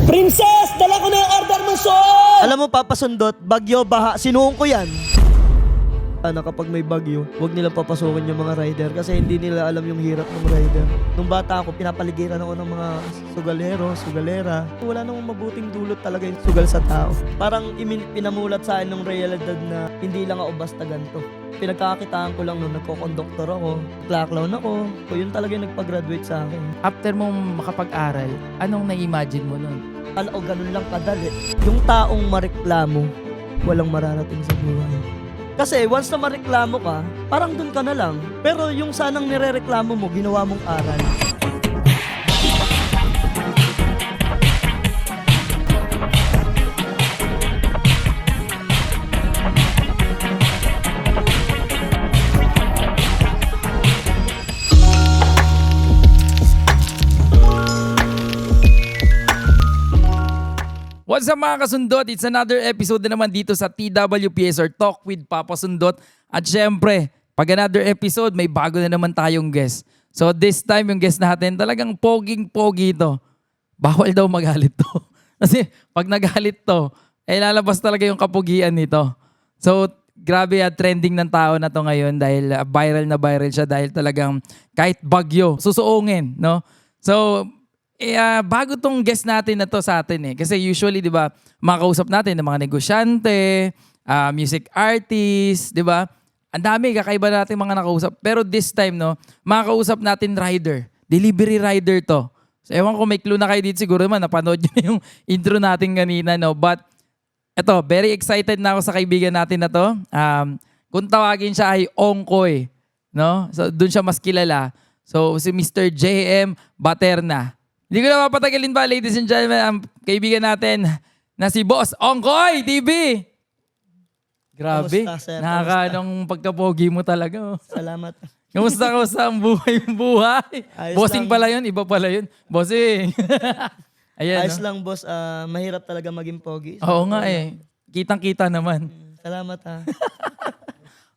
Princess, dala ko na yung order mo, son! Alam mo, papasundot, bagyo, baha, sinuong ko yan. Kapag may bagyo, huwag nilang papasukin yung mga rider kasi hindi nila alam yung hirap ng rider. Nung bata ako, pinapaligiran ako ng mga sugalero, sugalera. Wala namang mabuting dulot talaga yung sugal sa tao. Parang pinamulat sa akin ng realidad na hindi lang ako basta ganito. Pinagkakakitaan ko lang nung nagko-conductor ako, clown ako. So yun talaga yung nagpa-graduate sa akin. After mong makapag-aral, anong na-imagine mo nun? Kala ko ganun lang kadali. Yung taong mareklamo, walang mararating sa buhay. Kasi once na mareklamo ka, parang dun ka na lang. Pero yung sanang nirereklamo mo, ginawa mong aral. What's up mga kasundot? It's another episode na naman dito sa TWPS or Talk with Papa Sundot. At syempre, pag another episode, may bago na naman tayong guest. So this time yung guest natin talagang poging-pogi ito. Bawal daw magalit to. Kasi pag nagalit to, lalabas talaga yung kapugian nito. So grabe trending ng tao na to ngayon dahil viral na viral siya dahil talagang kahit bagyo, susuungin, no? So bago tong guest natin na to sa atin kasi usually 'di ba, makakausap natin ng mga negosyante, music artist, 'di ba? Ang dami kakaiba natin mga nakausap. Pero this time makakausap natin rider, delivery rider to. So ewan ko may clue na kayo dito, siguro naman napanood niyo na yung intro natin kanina, no? But eto, very excited na ako sa kaibigan natin na to. Kung tawagin siya ay Ongkoy, no? So doon siya mas kilala. So si Mr. JM Baterna. Hindi ko na mapatagalin pa, ladies and gentlemen, ang kaibigan natin na si Boss Ongkoy TV. Grabe, Kamusta, sir? nakakanong pagkapogi mo talaga. Oh. Salamat. Kamusta ang buhay? Ayos Bossing lang. pala yun, iba pala yun. Bossing. Ayan, Ayos no? lang, boss. Mahirap talaga maging pogi. Oo nga Kitang-kita naman. Salamat ha.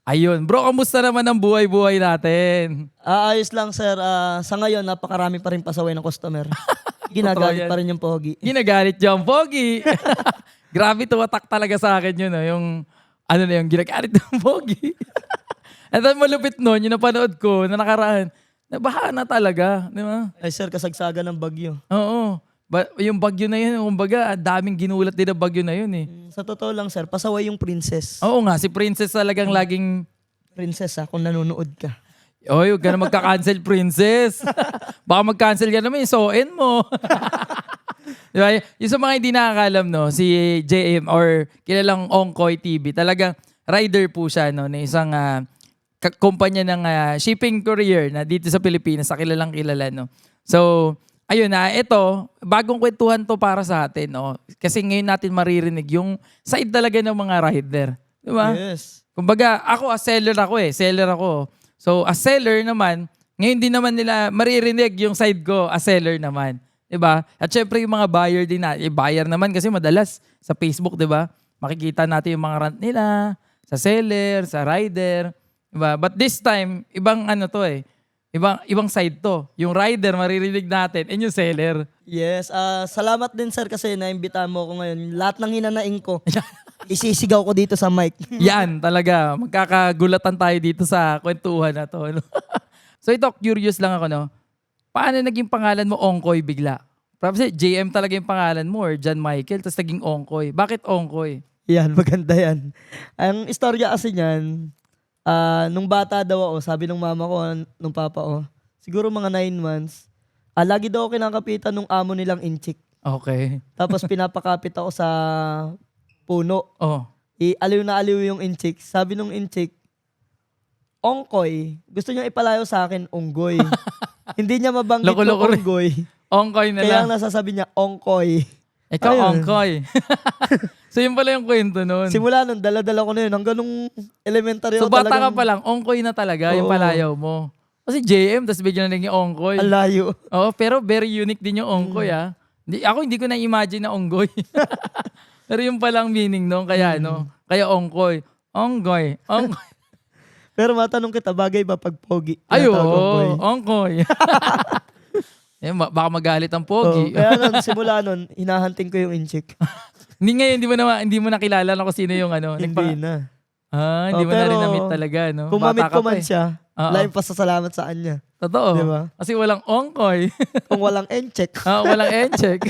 Ayun. Bro, kamusta naman ang buhay-buhay natin? Ayos lang, sir. Sa ngayon, napakarami pa rin pasaway ng customer. Ginagalit pa rin yung pogi. Ginagalit yung pogi. Grabe, tuwatak talaga sa akin yun. Yung yung ginagalit ng pogi. At then malupit nun, yung napanood ko na nakaraan, nabaha na talaga. Di ba? Ay, sir, kasagsagan ng bagyo. Oo. Yung bagyo na yun, kumbaga, daming ginulat din ang bagyo na yun Sa totoo lang, sir, pasaway yung princess. Oo nga, si Princess talagang laging, Princess, kung nanonood ka. oy, huwag ka na magka-cancel, Princess. Baka mag-cancel ka naman, isuoin mo. Diba? Yung sa mga hindi nakakalam, no, si JM or kilalang Ongkoy TV, talagang rider po siya na isang kumpanya ng shipping courier na dito sa Pilipinas, sa kilalang kilala. No? So, ayun ito, bagong kwentuhan to para sa atin. No? Kasi ngayon natin maririnig yung side talaga ng mga rider. Diba? Yes. Kumbaga, ako seller ako seller ako. So, as seller naman, ngayon din naman nila maririnig yung side ko as seller naman. Diba? At syempre yung mga buyer din buyer naman kasi madalas sa Facebook, diba? Makikita natin yung mga rant nila, sa seller, sa rider. Diba? But this time, ibang ibang side to. Yung rider maririnig natin and yung seller. Yes. Salamat din, sir, kasi naimbita mo ako ngayon. Lahat ng hinanaing ko, isisigaw ko dito sa mic. Yan talaga. Magkakagulatan tayo dito sa kwentuhan na to. No? So ito, curious lang ako, no? Paano naging pangalan mo Ongkoy bigla? Kasi JM talaga yung pangalan mo or John Michael, tapos naging Ongkoy. Bakit Ongkoy? Yan, maganda yan. Ang istorya kasi niyan, nung bata daw ako, sabi ng mama ko, nung papa ko, siguro mga 9 months, lagi daw ako kinakapitan nung amo nilang inchik. Okay. Tapos pinapakapit ako sa puno. Oh. Aliw na aliw yung inchik. Sabi nung inchik, Ongkoy, gusto niya ipalayo sa akin, Onggoy. Hindi niya mabanggit yung Loko-loko rin. Onggoy. Ongkoy na Kaya lang. ang nasasabi niya, Ongkoy. Ikaw Ayun. Ongkoy. So yun pala yung kwento nun. Simula nun, dala-dala ko na yun. Hanggang nung elementary So ako bata ka talagang pa lang, Ongkoy na talaga yung Oo. palayaw mo. Kasi JM, tapos bigyan na naging Ongkoy. ang layo. Oo, pero very unique din yung Ongkoy Hindi ko na-imagine na Onggoy. Pero yung palang meaning nung kaya kaya Ongkoy. Onggoy. Pero matanong kita, bagay ba pag pogi? Ay, Tinatawag Ongkoy? oo, Ongkoy. Eh, baka magalit ang Oo, pogi. kaya nun, simula nun, hinahanting ko yung incheck. Hindi ngayon, hindi mo nakilala na kung sino yung ano. Hindi na. Hindi mo na pero rin na-meet talaga, no? Kung Bata mamit ka ko pa man eh. siya, Oo. laking pasasalamat sa kanya. Totoo. Diba? Kasi walang ongkoy. Kung walang incheck. Walang encheck.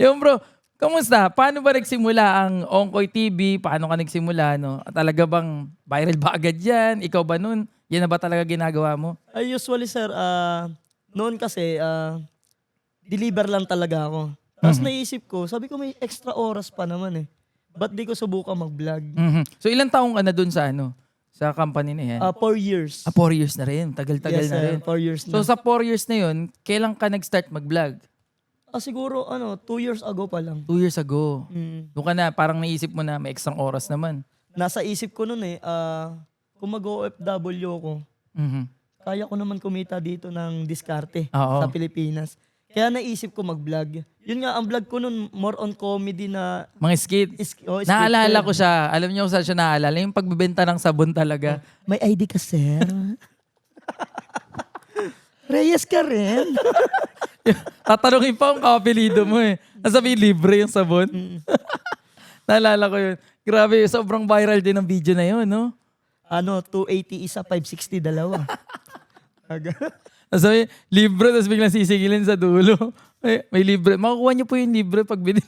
Yung bro, kamusta? Paano ba nagsimula ang Ongkoy TV? Paano ka nagsimula, no? Talaga bang viral ba agad yan? Ikaw ba nun? Yan na ba talaga ginagawa mo? Ay, usually sir, noon kasi, deliver lang talaga ako. Tapos naisip ko, sabi ko may extra oras pa naman eh. Ba't di ko subukan mag-vlog? Mhm. So ilang taong ka na dun sa ano? Sa company na yan? 4 years. 4 years na rin. Tagal-tagal Yes, na rin. 4 years So na. sa 4 years na yun, kailan ka nag-start mag-vlog? Siguro, 2 years ago pa lang. 2 years ago. Mm. Doon ka na, parang naisip mo na may extra oras naman. Nasa isip ko noon eh, kung mag-OFW ko, Mhm. kaya ko naman kumita dito ng diskarte Oo. sa Pilipinas. Kaya naisip ko mag-vlog. Yun nga, ang vlog ko nun, more on comedy na Mga skit. scripted. Naalala ko siya. Alam niyo kung saan siya naalala? Yung pagbebenta ng sabon talaga. May ID ka, sir? Reyes ka rin? Tatanungin pa kung kapilido mo eh. Nasabi libre yung sabon. Naalala ko yun. Grabe, sobrang viral din ang video na yun, no? 280 isa, 560 dalawa. Nasabi, libre, tapos biglang sisigilin sa dulo. May libre. Makukuha niyo po yung libre pag binili.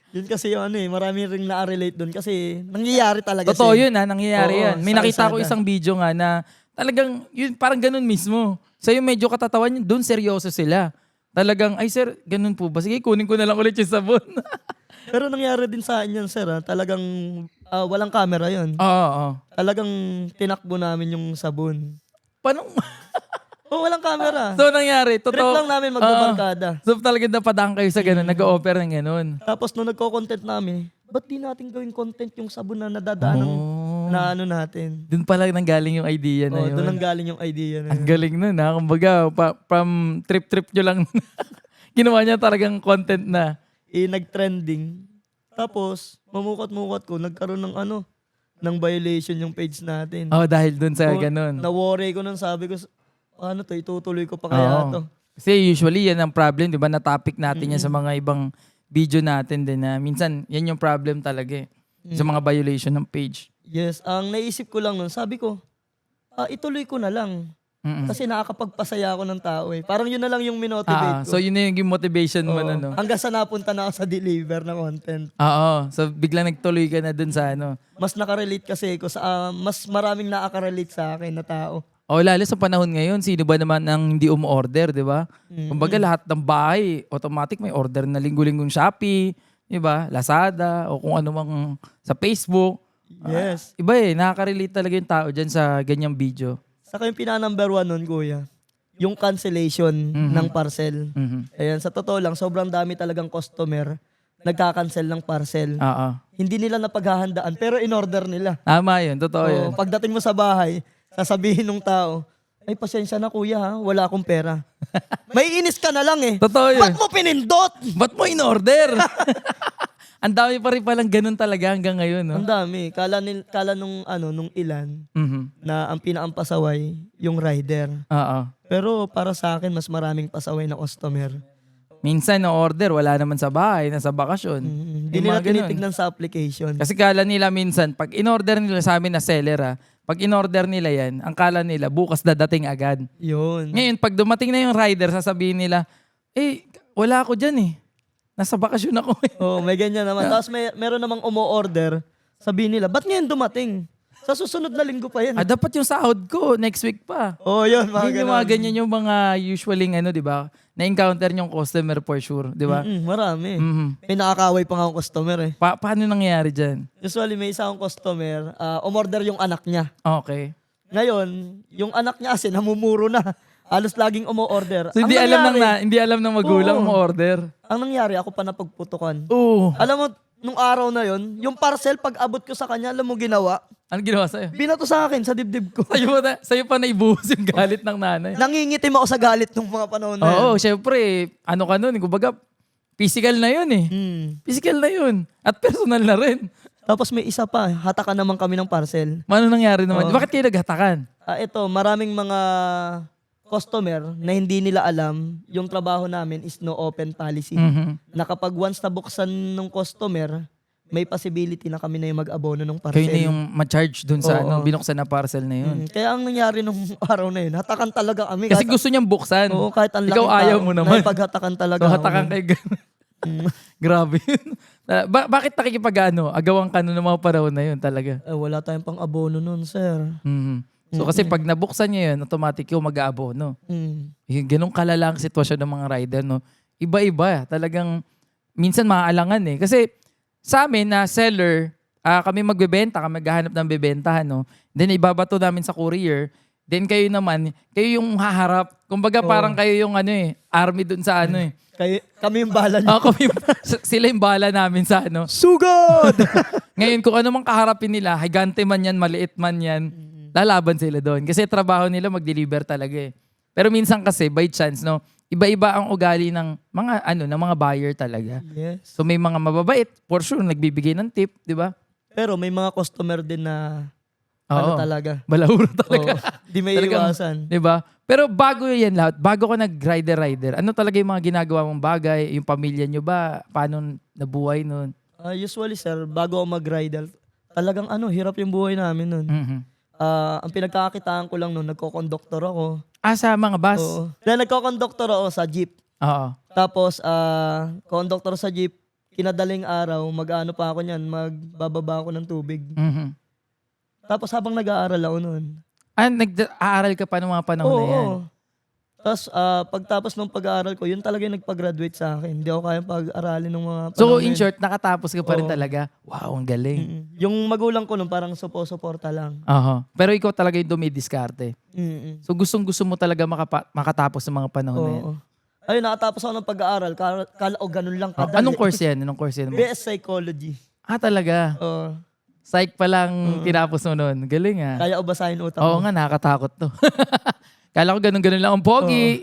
Yun kasi yung marami ring na-relate doon kasi nangyayari talaga Totoo siya. yun ha, nangyayari Oo, yan. May sa nakita ko kalsada. isang video nga na talagang, yun, parang ganun mismo. Sa'yo medyo katatawan yun, doon seryoso sila. Talagang, ay sir, ganun po ba? Sige, kunin ko na lang ulit yung sabon. Pero nangyari din sa akin yun, sir. Talagang walang camera yun. Oo. Talagang tinakbo namin yung sabon. Paano? Walang camera. So, nangyari, Trip totoo. lang namin magbabarkada. So, talagang napadaan kayo sa ganun, nag-o-offer ng ganun. Tapos nung nagko-content namin, ba't di natin gawing content yung sabon na nadadaan ng na ano natin? Doon pala nanggaling yung idea na yun. Doon ang galing yung idea na Ang yun. galing nun ha. Kumbaga, from trip-trip nyo lang, ginawa niya talagang content na. Nag-trending. Tapos, mamukot-mukot ko, nagkaroon ng ng violation yung page natin. Dahil doon sa ganun. Na-worry ko nun, sabi ko, paano to, itutuloy ko pa kaya to? Kasi usually yan ang problem, di ba? Na-topic natin yan sa mga ibang video natin din na minsan yan yung problem talaga eh. Sa mga violation ng page. Yes, ang naisip ko lang nun, sabi ko, ituloy ko na lang. Kasi nakakapagpasaya ako ng tao eh. Parang yun na lang yung minotivate ko. So yun na yung motivation mo na, no? Hanggang sa napunta na ako sa deliver na content. Oo. So biglang nagtuloy ka na dun sa ano. Mas nakarelate kasi ko sa, mas maraming nakaka-relate sa akin na tao. Lalo sa panahon ngayon, sino ba naman ang hindi umorder, di ba? Kumbaga lahat ng bahay, automatic may order na linggo-linggong Shopee, di ba? Lazada, o kung ano mang sa Facebook. Yes. Iba nakaka-relate talaga yung tao dyan sa ganyang video. Saka yung pinaka-number 1 nun, kuya, yung cancellation ng parcel. Ayan, sa totoo lang, sobrang dami talagang customer nagka-cancel ng parcel. Oo. Hindi nila napaghahandaan, pero in-order nila. Tama yun, totoo yun. Pagdating mo sa bahay, sasabihin ng tao, ay pasensya na kuya ha, wala akong pera. May inis ka na lang eh. Totoo yun. Ba't mo pinindot? Ba't mo in-order? Ang dami pa rin palang ganun talaga hanggang ngayon, no? Ang dami. Kala nung ilan na ang pinaampasaway yung rider. Oo. Pero para sa akin, mas maraming pasaway na customer. Minsan na-order, wala naman sa bahay, nasa bakasyon. Hindi Yung nila mga ganun. tinitignan sa application. Kasi kala nila minsan, pag in-order nila sa amin na seller, pag in-order nila yan, ang kala nila, bukas dadating agad. Yun. Ngayon, pag dumating na yung rider, sasabihin nila, wala ako dyan eh. Nasa bakasyon ako eh. May ganyan naman. Tapos meron namang umo-order, sabihin nila, ba't ngayon dumating? Sa susunod na linggo pa yan. Dapat yung sahod ko, next week pa. Yun, mga Yun yung mga ganyan yung mga usually di ba? Na-encounter yung customer for sure, di ba? Marami. Mhm. May nakakaway pa nga akong customer eh. Paano nangyayari dyan? Usually may isa akong customer, umorder yung anak niya. Okay. Ngayon, yung anak niya kasi namumuro na. Halos laging umo-order. So hindi alam ng magulang mo order. Ang nangyari, ako pa napagputukan. Oo. Alam mo, nung araw na yon, yung parcel, pag abot ko sa kanya, alam mo ginawa? Ano ginawa sa'yo? Binato sa akin sa dibdib ko. Sa'yo pa naibuhos yung galit ng nanay. Nangingitim ako sa galit nung mga panahon na yan. Oo, syempre, ano ka nun, kumbaga, physical na yun eh. Physical na yun. At personal na rin. Tapos may isa pa, hatakan naman kami ng parcel. Ano nangyari naman? Bakit kayo naghatakan? Ito, maraming mga customer na hindi nila alam, yung trabaho namin is no open policy. Na kapag once nabuksan ng customer, may possibility na kami na yung mag-abono ng parcel. Kayo na yung ma-charge dun sa Oo. binuksan na parcel na yun. Kaya ang nangyari nung araw na yun, hatakan talaga kami. Kasi gusto niyang buksan. Oo, kahit ang Ikaw laking ayaw tao, mo naman. nakipaghatakan talaga So, ako. hatakan kay Grabe yun. Bakit nakikipag-ano? Agawan ka nun ng mga panahon na yun talaga? Wala tayong pang abono nun, sir. So kasi pag nabuksan niya yun, automatic yung mag-aabono. Yung ganun kalala ang sitwasyon ng mga rider, no? Iba-iba. Talagang minsan maaalangan eh. Kasi sa amin na seller, kami magbebenta, kami maghahanap ng bebentahan, no? Then ibabato namin sa courier. Then kayo naman, kayo yung haharap. Kumbaga parang kayo yung army dun sa Kami yung bala niyo. Sila yung bala namin sa Sugod! Ngayon kung ano mang kaharapin nila, higante man yan, maliit man yan, lalaban sila doon. Kasi trabaho nila mag-deliver talaga eh. Pero minsan kasi, by chance, no, iba-iba ang ugali ng mga buyer talaga. Yes. So may mga mababait, for sure, nagbibigay ng tip, di ba? Pero may mga customer din na talaga. Balahuro talaga. Di may Talagang, iwasan. di ba? Pero bago yan lahat, bago ko nag-rider, ano talaga yung mga ginagawa mong bagay? Yung pamilya nyo ba? Paano nabuhay nun? Usually, sir, bago ako mag-rider, talagang hirap yung buhay namin nun. Ang pinagkakakitaan ko lang nun, nagko-conductor ako. Sa mga bus? Oo. Then nagko-conductor ako sa jeep. Oo. Tapos, conductor sa jeep, kinadaling araw, mag-ano pa ako niyan, magbababa ako ng tubig. Tapos habang nag-aaral ako noon. Nag-aaral ka pa ng mga panahon na yan? Oo. Tapos pagtapos ng pag-aaral ko, yun talaga yung nagpag-graduate sa akin. Hindi ako kayang pag-aralin ng mga panahon. So na in yun. short, nakatapos ka pa rin Oo. talaga? Wow, ang galing. Yung magulang ko nun parang suporta lang. Pero ikaw talaga yung dumidiskarte. So gustong-gusto mo talaga makatapos sa mga panahon na yan? Oo. Ayun, nakatapos ako ng pag-aaral. Kala ganun lang kadali. Anong course yan? Mo? BS Psychology. Talaga? Oo. Psych pa lang tinapos mo nun. Galing Kaya ubasahin utak Oo mo. nga, nakakatakot to. Kala ko ganun-ganun lang ang pogi.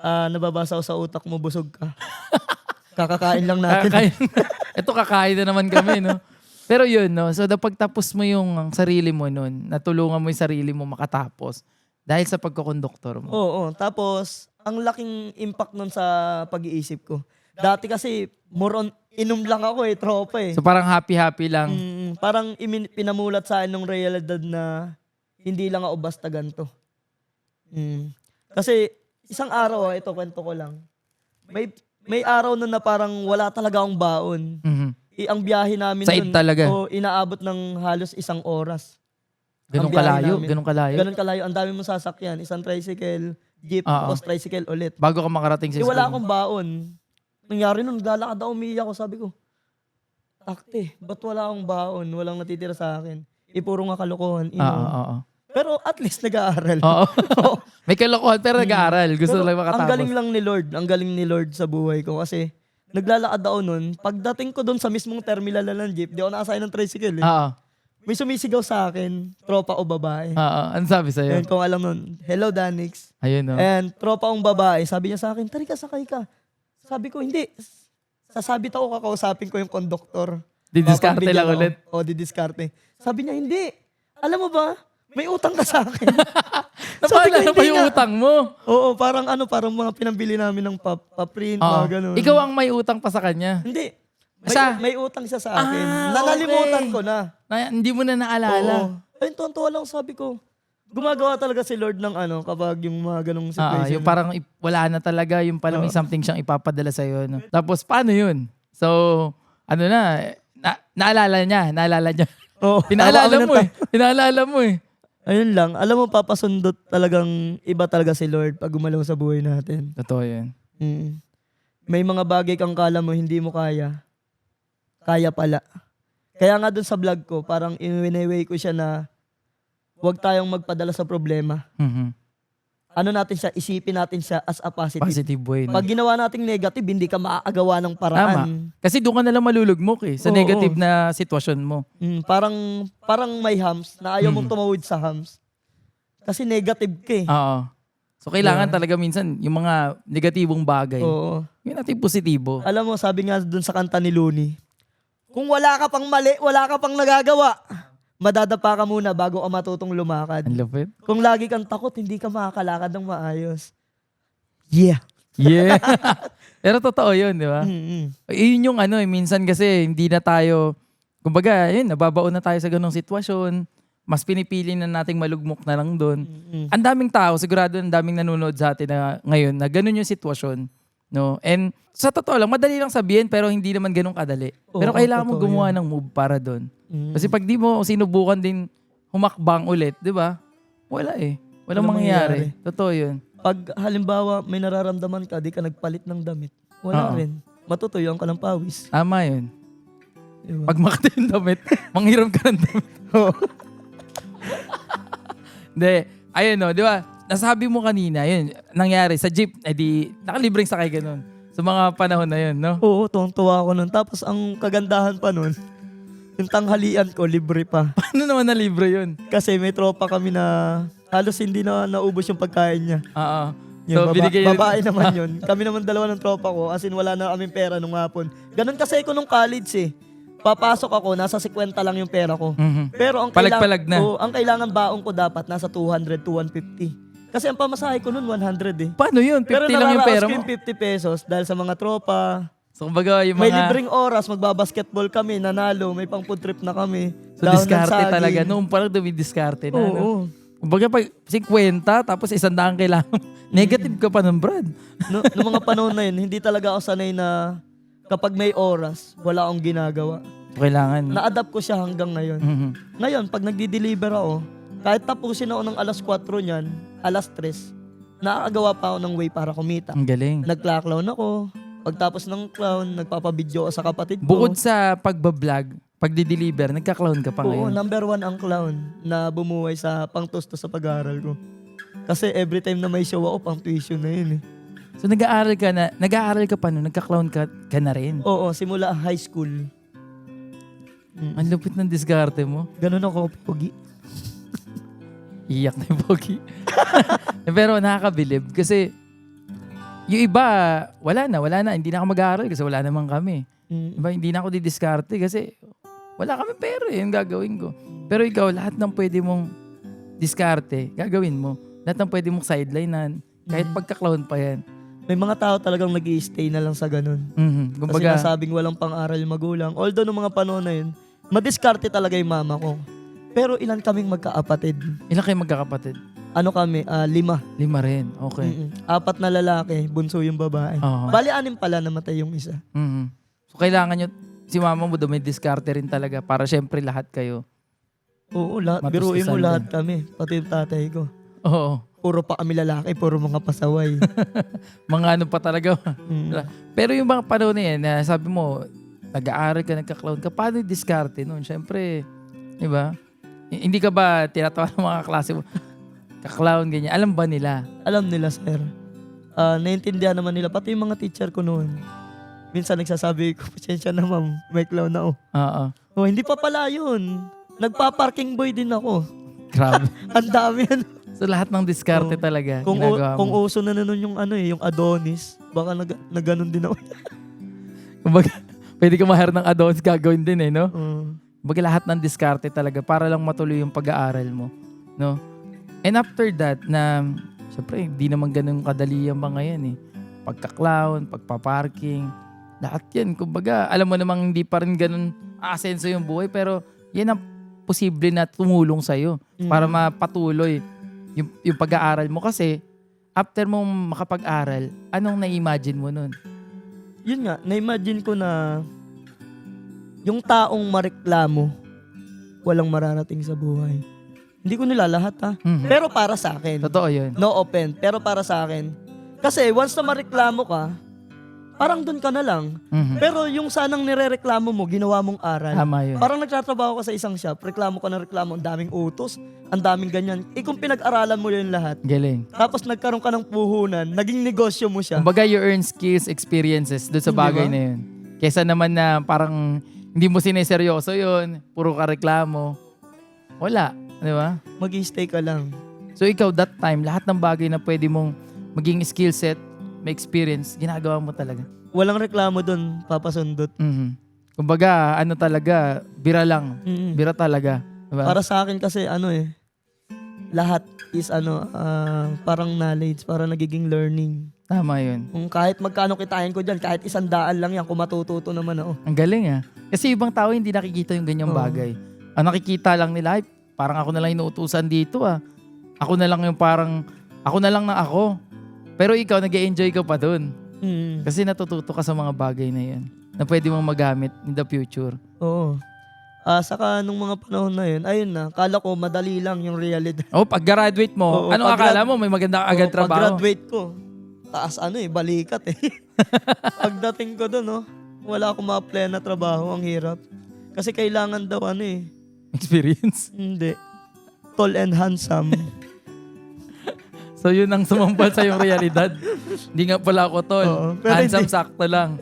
Nababasa ko sa utak mo, busog ka. Kakakain lang natin. Ito kakain na naman kami, no? Pero yun, no? So, pagtapos mo yung sarili mo nun, natulungan mo yung sarili mo makatapos dahil sa pagkakonduktor mo. Oo. Tapos, ang laking impact nun sa pag-iisip ko. Dati kasi, more on, inom lang ako tropa So, parang happy-happy lang. Parang pinamulat sa akin ng realidad na hindi lang ako basta ganito. Kasi, isang araw, ito kwento ko lang. May araw nun na parang wala talaga akong baon. Ang biyahe namin Side talaga. Inaabot ng halos 1 oras. Ganun Ang biyahe kalayo? namin. Ganun kalayo? Ganun kalayo. Ang dami mong sasakyan. Isang tricycle, jeep, tapos tricycle ulit. Bago ka makarating sa Wala school. akong baon. Nangyari nun, naglalakad ako, umiiyak ako. Sabi ko, takte, ba't wala akong baon? Walang natitira sa akin. Puro nga kalokohan. Pero at least nag-aaral. May kalokohan pero nag-aaral. Gusto lang makatapos. Ang galing lang ni Lord. Ang galing ni Lord sa buhay ko. Kasi naglalakad ako nun. Pagdating ko doon sa mismong terminal ng jeep, di ako nakasakay ng tricycle. May sumisigaw sa akin, tropa o babae. Ano sabi sa'yo? And kung alam nun, hello Danix. Ayun, no? And tropa ong babae, sabi niya sa akin, tari ka, sakay ka. Sabi ko, hindi. Sasabit ako, kakausapin ko yung konduktor. Didiskarte lang ulit. Didiskarte. Sabi niya, hindi. Alam mo ba, may utang ka sa akin. Napaalala pa yung utang mo. Oo, parang mga pinambili namin ng paprint, mga ganun. Ikaw ang may utang pa sa kanya? Hindi. Siya? May utang siya sa akin. Nanalimutan ko na. Hindi mo na naalala. Ayun, tuwan-tuwa lang sabi ko. Gumagawa talaga si Lord ng kapag yung mga ganong situation. Yung parang wala na talaga, yung pala may something siyang ipapadala sa'yo. No? Tapos, paano yun? So, naalala niya. Pinaalala mo eh. Ayun lang. Alam mo, papasundot talagang iba talaga si Lord pag gumalaw sa buhay natin. Totoo yun. May mga bagay kang kala mo hindi mo kaya. Kaya pala. Kaya nga dun sa vlog ko, parang in-way ko siya na huwag tayong magpadala sa problema. Ano natin siya, isipin natin siya as a positive. Positive way. No? Pag ginawa nating negative, hindi ka maaagawa ng paraan. Tama. Kasi doon ka nalang malulugmok sa negative na sitwasyon mo. Parang may hams na ayaw mong tumawid sa hams. Kasi negative ka eh. So kailangan talaga minsan yung mga negatibong bagay. Yung natin positibo. Alam mo, sabi nga dun sa kanta ni Looney, kung wala ka pang mali, wala ka pang nagagawa. madadapa ka muna bago ka matutong lumakad. Ang lupit. Kung lagi kang takot, hindi ka makakalakad ng maayos. Yeah. Yeah. Pero totoo yun, di ba? Mm-mm. Yun yung minsan kasi hindi na tayo, kumbaga, yun, nababaon na tayo sa ganong sitwasyon. Mas pinipili na nating malugmok na lang doon. Mm-mm. Ang daming tao, sigurado ang daming nanonood sa atin na ngayon na ganun yung sitwasyon. No? And sa totoo lang, madali lang sabihin pero hindi naman ganun kadali. Oo, Pero kailangan mo totoo gumawa yun. ng move para doon. Mm. Kasi pag di mo sinubukan din humakbang ulit, di ba? Wala eh. Walang Walang mangyayari. mangyayari. Totoo yun. Pag halimbawa may nararamdaman ka, di ka nagpalit ng damit, wala Oo. rin. Matutuyuan ka ng pawis. Tama yun. Diba? Pag makati yung damit, manghiram ka ng damit. Hindi. Ayun no, di ba? Nasabi mo kanina, yun, nangyari sa jeep, di, nakalibreng sakay ganun. Sa mga panahon na yun, no? Oo, tuwang-tuwa ako nun. Tapos ang kagandahan pa nun, yung tanghalian ko, libre pa. Paano naman na libre yun? Kasi may tropa kami na halos hindi na naubos yung pagkain niya. Oo. Yung binigay babae naman yun. Kami naman dalawa ng tropa ko, as in wala na kaming pera nung hapon. Ganun kasi ako nung college eh. Papasok ako, nasa 50 lang yung pera ko. Mhm. Pero ang Palag-palag na. ang kailangan baon ko dapat nasa 200 to 150. Kasi ang pamasahe ko nun 100 eh. Paano yun? 50 Pero lang yung pera nararaos ko mo. yung 50 pesos dahil sa mga tropa. So, kumbaga, yung May mga... libreng oras, magbabasketball kami, nanalo, may pang food trip na kami. So, Dahon ng diskarte saging. talaga. Noong parang dumidiskarte na. Oo. No? Kumbaga, pag 50, tapos 100 kailangan. Negative ka pa ng Brad. Noong mga panahon na yun, hindi talaga ako sanay na kapag may oras, wala akong ginagawa. Kailangan. Na-adapt ko siya hanggang ngayon. Mhm. Ngayon, pag nagdi-deliver ako, kahit tapusin ako ng alas 4 niyan, alas 3, nakakagawa pa ako ng way para kumita. Ang galing. Nagkla-clown ako. Pagtapos ng clown, nagpapabidyo ako sa kapatid ko. Bukod sa pagbablog, pagdi-deliver, nagka-clown ka pa Oo, ngayon. number 1 ang clown na bumuhay sa pangtusto sa pag-aaral ko. Kasi every time na may show ako, pang tuition na yun eh. So nag-aaral ka pa nun, nagka-clown ka na rin. Oo, simula high school. Ang lupit ng diskarte mo. Ganun ako, pogi. Iyak na yung pogi. Pero nakakabilib kasi yung iba, wala na. Hindi na ako mag-aaral kasi wala naman kami. Diba? Hindi na ako didiskarte kasi wala kami pera yung gagawin ko. Pero ikaw, lahat ng pwede mong diskarte, gagawin mo. Lahat ng pwede mong sidelinean, kahit pagka-clown pa yan. May mga tao talagang nag-i-stay na lang sa ganun. Mhm. Kasi Kumbaga, nasabing walang pang-aral yung magulang. Although nung mga panahon na yun, madiskarte talaga yung mama ko. Pero ilan kaming magkaapatid? ilan kayo magkakapatid? Ano kami? 5. 5 rin. Okay. 4 na lalaki, bunso yung babae. Oo. Bali, 6 pala namatay yung isa. Mhm. So kailangan nyo, si mama mo may diskarte rin talaga para syempre lahat kayo. Oo, Matustusan biruin mo din. lahat kami. Pati yung tatay ko. Oo. Puro pa kami lalaki, puro mga pasaway. Mga ano pa talaga. Mm. Pero yung mga panahon na yan, na sabi mo, nag-aaral ka, nagka-clown ka, paano yung diskarte nun? Syempre, di ba? Hindi ka ba tinatawa ng mga klase mo? Ka-clown, ganyan. Alam ba nila? Alam nila, sir. Naiintindihan naman nila. Pati yung mga teacher ko noon. Minsan nagsasabi ko, pasensya na ma'am, may clown na ako. Oo. Oh, hindi pa pala yun. Nagpa-parking boy din ako. Grabe. Ang dami yan. So lahat ng diskarte Oo. talaga, Kung, ginagawa kung mo. uso na nun yung yung Adonis, baka naganon din ako. Kumbaga, pwede ka ma-hire ng add-ons, gagawin din eh, no? Oo. Kumbaga lahat ng diskarte talaga para lang matuloy yung pag-aaral mo, no? And after that, na, syempre, hindi naman ganun kadali yung mga yan eh. Pagka-clown, pagpa-parking, lahat yan. Kumbaga, alam mo namang hindi pa rin ganun asenso yung buhay, pero yan ang posible na tumulong sa'yo para mapatuloy yung pag-aaral mo. Kasi, after mong makapag-aral, anong na-imagine mo nun? Yun nga, na-imagine ko na yung taong mareklamo, walang mararating sa buhay. Hindi ko nila lahat ha. Mhm. Pero para sa akin. Totoo yun. No open. Pero para sa akin. Kasi once na mareklamo ka, parang dun ka na lang. Mhm. Pero yung sanang nirereklamo mo, ginawa mong aral. Tama yun. Parang nagtatrabaho ka sa isang shop, reklamo ka ng reklamo, ang daming utos, ang daming ganyan. Kung pinag-aralan mo yun lahat, Galing. tapos nagkaroon ka ng puhunan, naging negosyo mo siya. Kumbaga, you earn skills, experiences doon sa Di bagay ba? na yun. Kesa naman na parang hindi mo sineseryoso yun, puro ka reklamo. Wala. Di ba? Mag-i-stay ka lang. So ikaw, that time, lahat ng bagay na pwede mong maging skill set, may experience, ginagawa mo talaga. Walang reklamo dun, papasundot. Mhm. Kumbaga, ano talaga, bira lang. Mm. Bira talaga. Diba? Para sa akin kasi lahat is parang knowledge, para nagiging learning. Tama yun. Kung kahit magkano kitain ko dyan, kahit 100 lang yan, kung matututo naman ako. Ang galing Kasi ibang tao hindi nakikita yung ganyang bagay. Ang nakikita lang nila, ay, parang ako na lang inuutusan dito Ako na lang yung parang, ako na lang na ako. Pero ikaw, nag-e-enjoy ka pa dun. Kasi natututo ka sa mga bagay na yan na pwede mong magamit in the future. Oo. Saka nung mga panahon na yun, ayun na, kala ko madali lang yung realidad. Pag-graduate mo, Oo, anong akala mo? May maganda agad trabaho? Pag-graduate ko, taas balikat Pagdating ko doon, wala akong ma-apply na trabaho, ang hirap. Kasi kailangan daw Experience. Hindi. Tall and handsome. So yun ang sumampal sa yung realidad. Hindi nga pala ako tol. Oo, pero Handsome, hindi. sakto lang.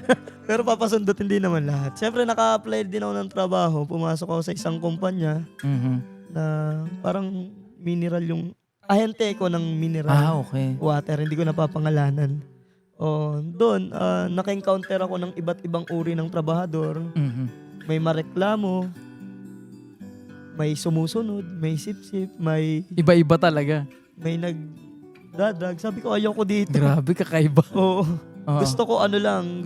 Pero papasundutin din naman lahat. Siyempre, naka-apply din ako ng trabaho. Pumasok ako sa isang kumpanya na parang mineral yung... Ahente ko ng mineral. Okay. Water, hindi ko napapangalanan. Doon, naka-encounter ako ng iba't ibang uri ng trabahador. May mareklamo, may sumusunod, may sip-sip, may Iba-iba talaga. nagdadrag. Sabi ko, ayoko dito. Grabe, kakaiba. Oo. Oo. Gusto ko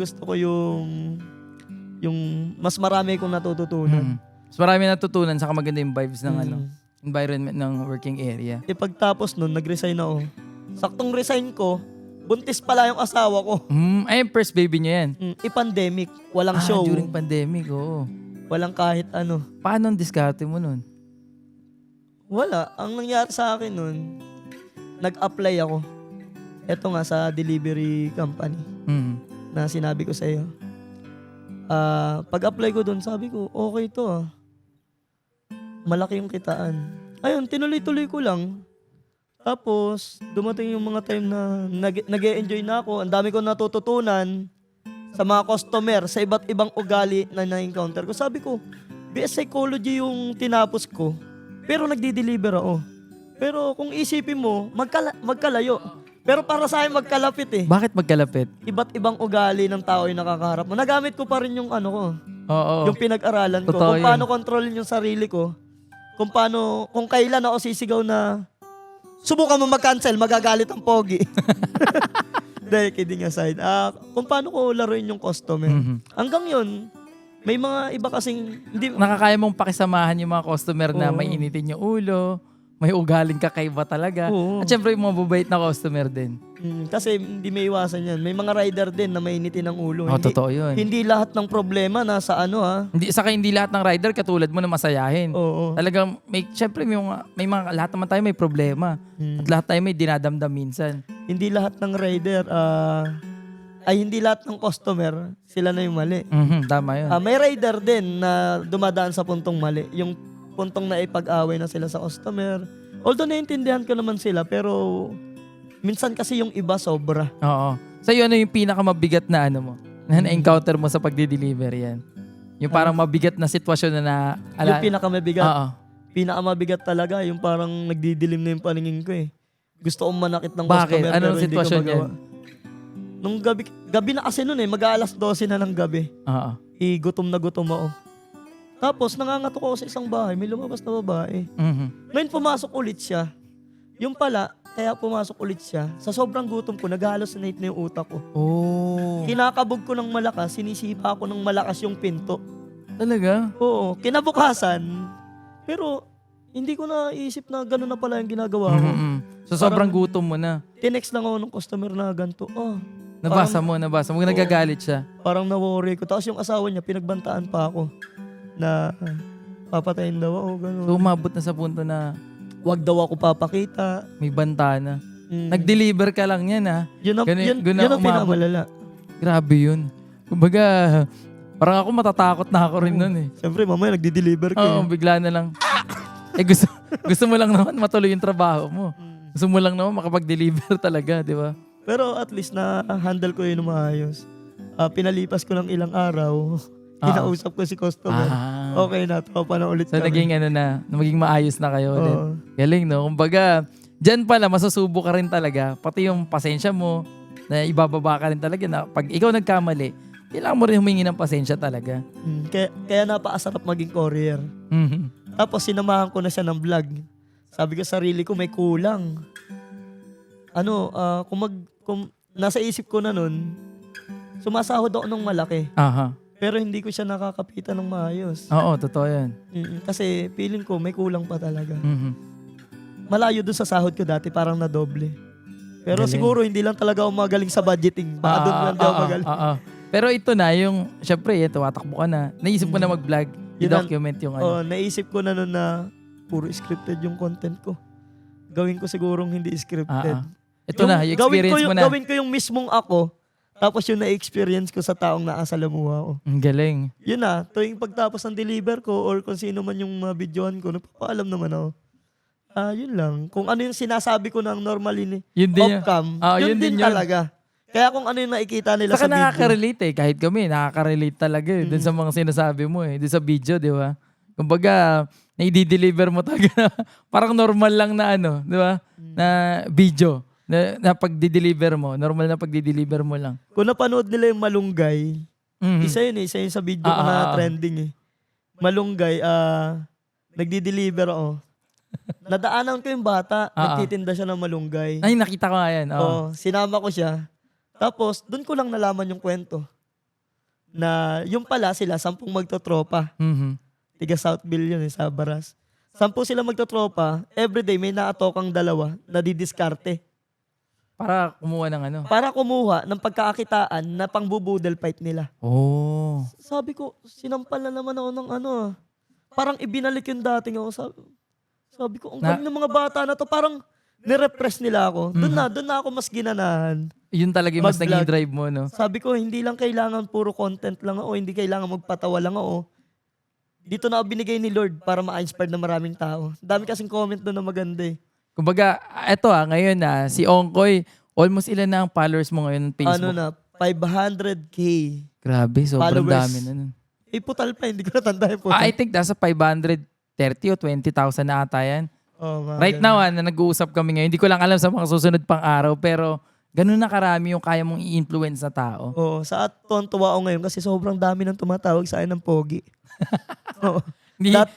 gusto ko yung mas marami kong natututunan. Mas marami natutunan, saka maganda yung vibes ng environment ng working area. Pagtapos nun, nag-resign ako. Saktong resign ko, buntis pala yung asawa ko. Ay, first baby niya yan. Pandemic, walang show, During pandemic, oo. walang kahit ano. Paano ang diskarte mo nun? Wala. Ang nangyari sa akin nun, nag-apply ako. Eto nga sa delivery company na sinabi ko sa iyo. Pag-apply ko dun, sabi ko, okay to malaki yung kitaan. Ayun, tinuloy-tuloy ko lang. Tapos, dumating yung mga time na nag-e-enjoy na ako. Ang dami ko natututunan sa mga customer, sa iba't ibang ugali na na-encounter ko. Sabi ko, BS Psychology yung tinapos ko, pero nagdi-deliver ako. Pero kung isipin mo, magkalayo. Pero para sa akin, magkalapit Bakit magkalapit? Iba't ibang ugali ng tao yung nakakaharap mo. Nagamit ko pa rin yung ko. Oo. Yung pinag-aralan ko. Totoo Kung yun. paano kontrolin yung sarili ko. Kung kailan ako sisigaw na subukan mo mag-cancel, magagalit ang pogi. Dahil kidding aside. Kung paano ko laruin yung customer. Hanggang yun, may mga iba kasing hindi Nakakaya mong pakisamahan yung mga customer na Oo. may initin yung ulo, may ugaling kakaiba talaga. Oo. At syempre yung mga mababait na customer din. kasi hindi may iwasan yan. May mga rider din na mainitin ang ulo. Totoo yun. Hindi lahat ng problema nasa Hindi lahat ng rider katulad mo na masayahin. Oo. Talagang syempre may mga lahat naman tayo may problema. At lahat tayo may dinadamdam minsan. Hindi lahat ng rider hindi lahat ng customer sila na yung mali. Tama yun. May rider din na dumadaan sa puntong mali. Yung puntong na ipag-away na sila sa customer. Although naiintindihan ko naman sila, pero minsan kasi yung iba sobra. Oo. Sa'yo ano yung pinakamabigat na mo? Na na-encounter mo sa pagdi-deliver yan? Yung parang mabigat na sitwasyon na Yung pinakamabigat. Oo. Pinakamabigat talaga, yung parang nagdidilim na yung paningin ko Gusto kong manakit ng Bakit? customer Anong pero hindi ko sitwasyon magawa. yan? Nung gabi na kasi nun mag-aalas 12 na ng gabi. Oo. Gutom na gutom ako. Tapos nangangatok ako sa isang bahay, may lumabas na babae. Ngayon pumasok ulit siya. Yung pala, kaya pumasok ulit siya, sa sobrang gutom ko, nag-hallucinate na yung utak ko. Oh. Kinakabog ko ng malakas, sinisipa ko ng malakas yung pinto. Talaga? Oo, kinabukasan. Pero hindi ko naisip na gano'n na pala yung ginagawa ko. So sobrang gutom mo na. Tinext lang ako ng customer na ganito. Nabasa mo. Nagagalit siya. Parang na-worry ko. Tapos yung asawa niya, pinagbantaan pa ako na papatayin daw ako, gano'n. So umabot na sa punto na Wag daw ako papakita. may banta na. Nag-deliver ka lang yan Yun ang, Ganun- yun, ganun yun ang umabot. pinakamalala. Grabe yun. Kumbaga, parang ako matatakot na ako rin nun Siyempre, mamaya nagdi-deliver ko. Oo, bigla na lang. Gusto mo lang naman matuloy yung trabaho mo. Gusto mo lang naman makapag-deliver talaga, di ba? Pero at least na-handle ko yun maayos. Pinalipas ko ng ilang araw. Kinausap ko si customer. Okay na, tropa na ulit So kami. naging maayos na kayo ulit. Oo. Galing, no? Kumbaga, dyan pala, masusubo ka rin talaga. Pati yung pasensya mo, na ibababa ka rin talaga na pag ikaw nagkamali, kailangan mo rin humingi ng pasensya talaga. Kaya napakasarap maging courier. Tapos sinamahan ko na siya ng vlog. Sabi ko sa sarili ko, may kulang. Kung nasa isip ko na nun, sumasahod ako ng malaki. Aha. Pero hindi ko siya nakakapitan ng maayos. Oo, totoo yan. Kasi feeling ko may kulang pa talaga. Mhm. Malayo dun sa sahod ko dati, parang nadoble. Pero Galing. siguro hindi lang talaga ako magaling sa budgeting. Baka doon lang di ako magaling. Pero ito na, yung, syempre, tumatakbo ka na. Naisip mo na mag-vlog. I-document yung ano. Naisip ko na nun na puro scripted yung content ko. Gawin ko sigurong hindi scripted. Ito na, yung experience mo na. Gawin ko yung mismong ako, tapos yung na-experience ko sa taong naasalamuha ko. Ang galing. Yun na, tuwing pagtapos ng deliver ko or kung sino man yung videoan ko, napapaalam naman ako. Yun lang. Kung ano yung sinasabi ko ng normally Yun din off-cam, yun yun din yun. talaga. Kaya kung ano yung nakikita nila Saka sa video. nakaka-relate kahit kami, nakaka-relate talaga dun sa mga sinasabi mo dun sa video, di ba? Kumbaga, na-i-deliver mo talaga na parang normal lang na di ba? Na video. Na pag-deliver mo. Normal na pag-deliver mo lang. Kung napanood nila yung Malunggay, isa yun sa video ko na trending Malunggay, nagdi-deliver ako. Nadaanan ko yung bata, nagtitinda siya ng malunggay. Ay, nakita ko nga yan. Sinama ko siya. Tapos, doon ko lang nalaman yung kwento. Na yung pala sila, 10 magtotropa. Tiga Southville yun sa Baras. 10 sila magtotropa, everyday may naatokang 2 na didiskarte. Para kumuha ng Para kumuha ng pagkakakitaan na pangbubudel fight nila. Oh. Sabi ko, sinampal na naman ako ng Parang ibinalik yung dating ako. Sabi ko, ang galing ng mga bata na to. Parang nirepress nila ako. Doon na ako mas ginanahan. Yun talaga yung mas Mag-vlog. naging drive mo, no? Sabi ko, hindi lang kailangan puro content lang ako. Hindi kailangan magpatawa lang ako. Dito na ako binigay ni Lord para ma-inspire na maraming tao. Dami kasing comment doon na maganda Kumbaga, eto ngayon si Ongkoy, almost ilan na ang followers mo ngayon ng Facebook? 500K. Grabe, sobrang followers. dami na nun. Putal pa, hindi ko natanda yung putal. I think nasa 530 o 20,000 na ata yan. Right now, na nag-uusap kami ngayon, hindi ko lang alam sa mga susunod pang araw, pero ganun na karami yung kaya mong i-influence na tao. Sa tuwa ako ngayon kasi sobrang dami nang tumatawag sa akin ng pogi.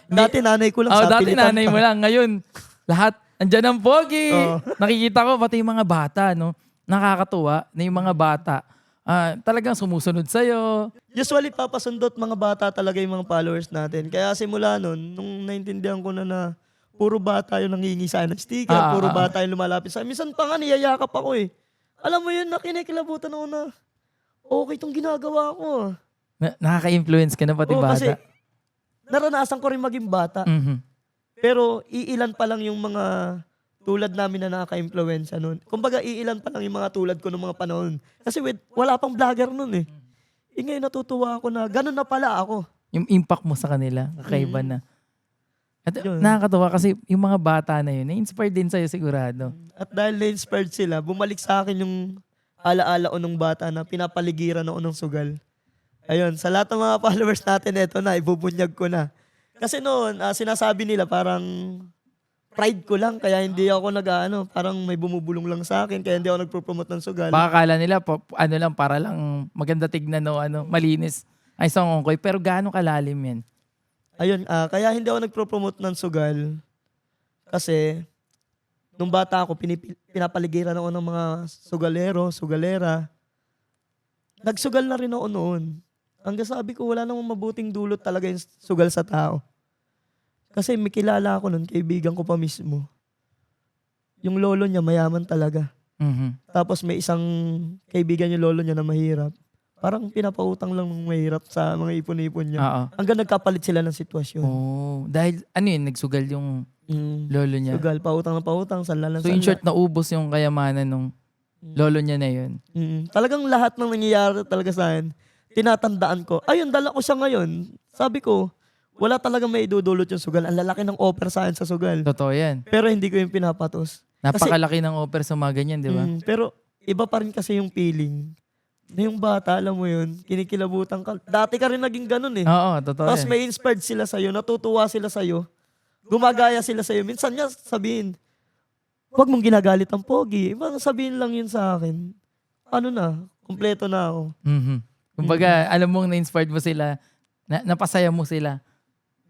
Dati nanay ko lang sa dati pilitan nanay pa. mo lang. Ngayon, lahat, andyan ang pogi. Nakikita ko, pati yung mga bata, no? Nakakatuwa na yung mga bata. Talagang sumusunod sa'yo. Usually, papasundot mga bata talaga yung mga followers natin. Kaya simula nun, nung naintindihan ko na puro bata yung nangingi sa akin ng sticker, puro bata yung lumalapit sa akin. Minsan pa nga niyayakap ako Alam mo yun, kinikilabutan ako na okay itong ginagawa ko. Nakaka-influence ka na pati bata. Kasi naranasan ko rin maging bata. Pero iilan pa lang yung mga tulad namin na nakaka-influensya nun. Kumbaga, iilan pa lang yung mga tulad ko noong mga panahon. Kasi wala pang vlogger nun ngayon natutuwa ako na ganun na pala ako. Yung impact mo sa kanila, kakaiba na. At nakakatuwa kasi yung mga bata na yun, na-inspired din sa'yo sigurado. At dahil na-inspired sila, bumalik sa akin yung alaala o nung bata na pinapaligiran ako ng sugal. Ayun, sa lahat ng mga followers natin, eto na, ibubunyag ko na. Kasi noon, sinasabi nila parang pride ko lang, kaya hindi ako parang may bumubulong lang sa akin, kaya hindi ako nagpo-promote ng sugal. Baka kala nila, para lang maganda tignan, malinis. Ay, sa Ongkoy. Pero gaano kalalim yan? Ayun, kaya hindi ako nagpo-promote ng sugal. Kasi, nung bata ako, pinapaligiran ako ng mga sugalera. Nagsugal na rin ako noon. Hanggang sabi ko, wala namang mabuting dulot talaga yung sugal sa tao. Kasi may kilala ako nun, kaibigan ko pa mismo. Yung lolo niya, mayaman talaga. Tapos may isang kaibigan yung lolo niya na mahirap. Parang pinapautang lang ng mahirap sa mga ipon-ipon niya. Hanggang nagkapalit sila ng sitwasyon. Dahil nagsugal yung lolo niya. Sugal, pautang na pautang, sanla lang So in short, naubos yung kayamanan nung lolo niya na yun. Talagang lahat ng nangyayari talaga sa akin, tinatandaan ko. Ayun, dala ko siya ngayon. Sabi ko, wala talagang may idudulot yung sugal. Ang lalaki ng offer sa akin sa sugal. Totoo yan. Pero hindi ko yung pinapatos. Napakalaki ng offer sa mga ganyan, di ba? Pero iba pa rin kasi yung feeling. Na yung bata, alam mo yun, kinikilabutan ka. Dati ka rin naging ganun Oo, totoo Tapos yan. may inspired sila sa'yo, natutuwa sila sa'yo, gumagaya sila sa'yo. Minsan niya sabihin, huwag mong ginagalit ang pogi. Ibang sabihin lang yun sa akin. Kumpleto na ako. Kumbaga, alam mong na-inspired mo sila, napasaya mo sila.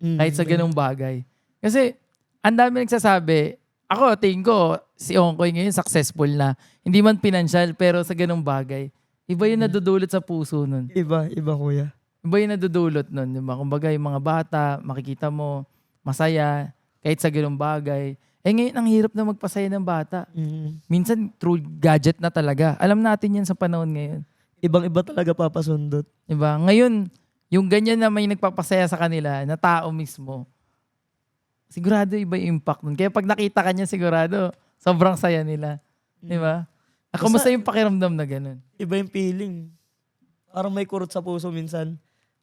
Kahit sa ganung bagay. Kasi, ang dami nagsasabi, ako, tingin ko, si Ongkoy ngayon successful na. Hindi man pinansyal, pero sa ganung bagay. Iba yung nadudulot sa puso nun. Iba kuya. Iba yung nadudulot nun, di ba? Kumbaga, yung mga bata, makikita mo, masaya, kahit sa ganung bagay. Ngayon, ang hirap na magpasaya ng bata. Minsan, through gadget na talaga. Alam natin yan sa panahon ngayon. Ibang-iba talaga papasundot. Diba? Ngayon, yung ganyan na may nagpapasaya sa kanila, na tao mismo, sigurado iba yung impact nun. Kaya pag nakita ka niya, sigurado, sobrang saya nila. Diba? Kumusta yung pakiramdam na ganun? Iba yung feeling. Parang may kurot sa puso minsan.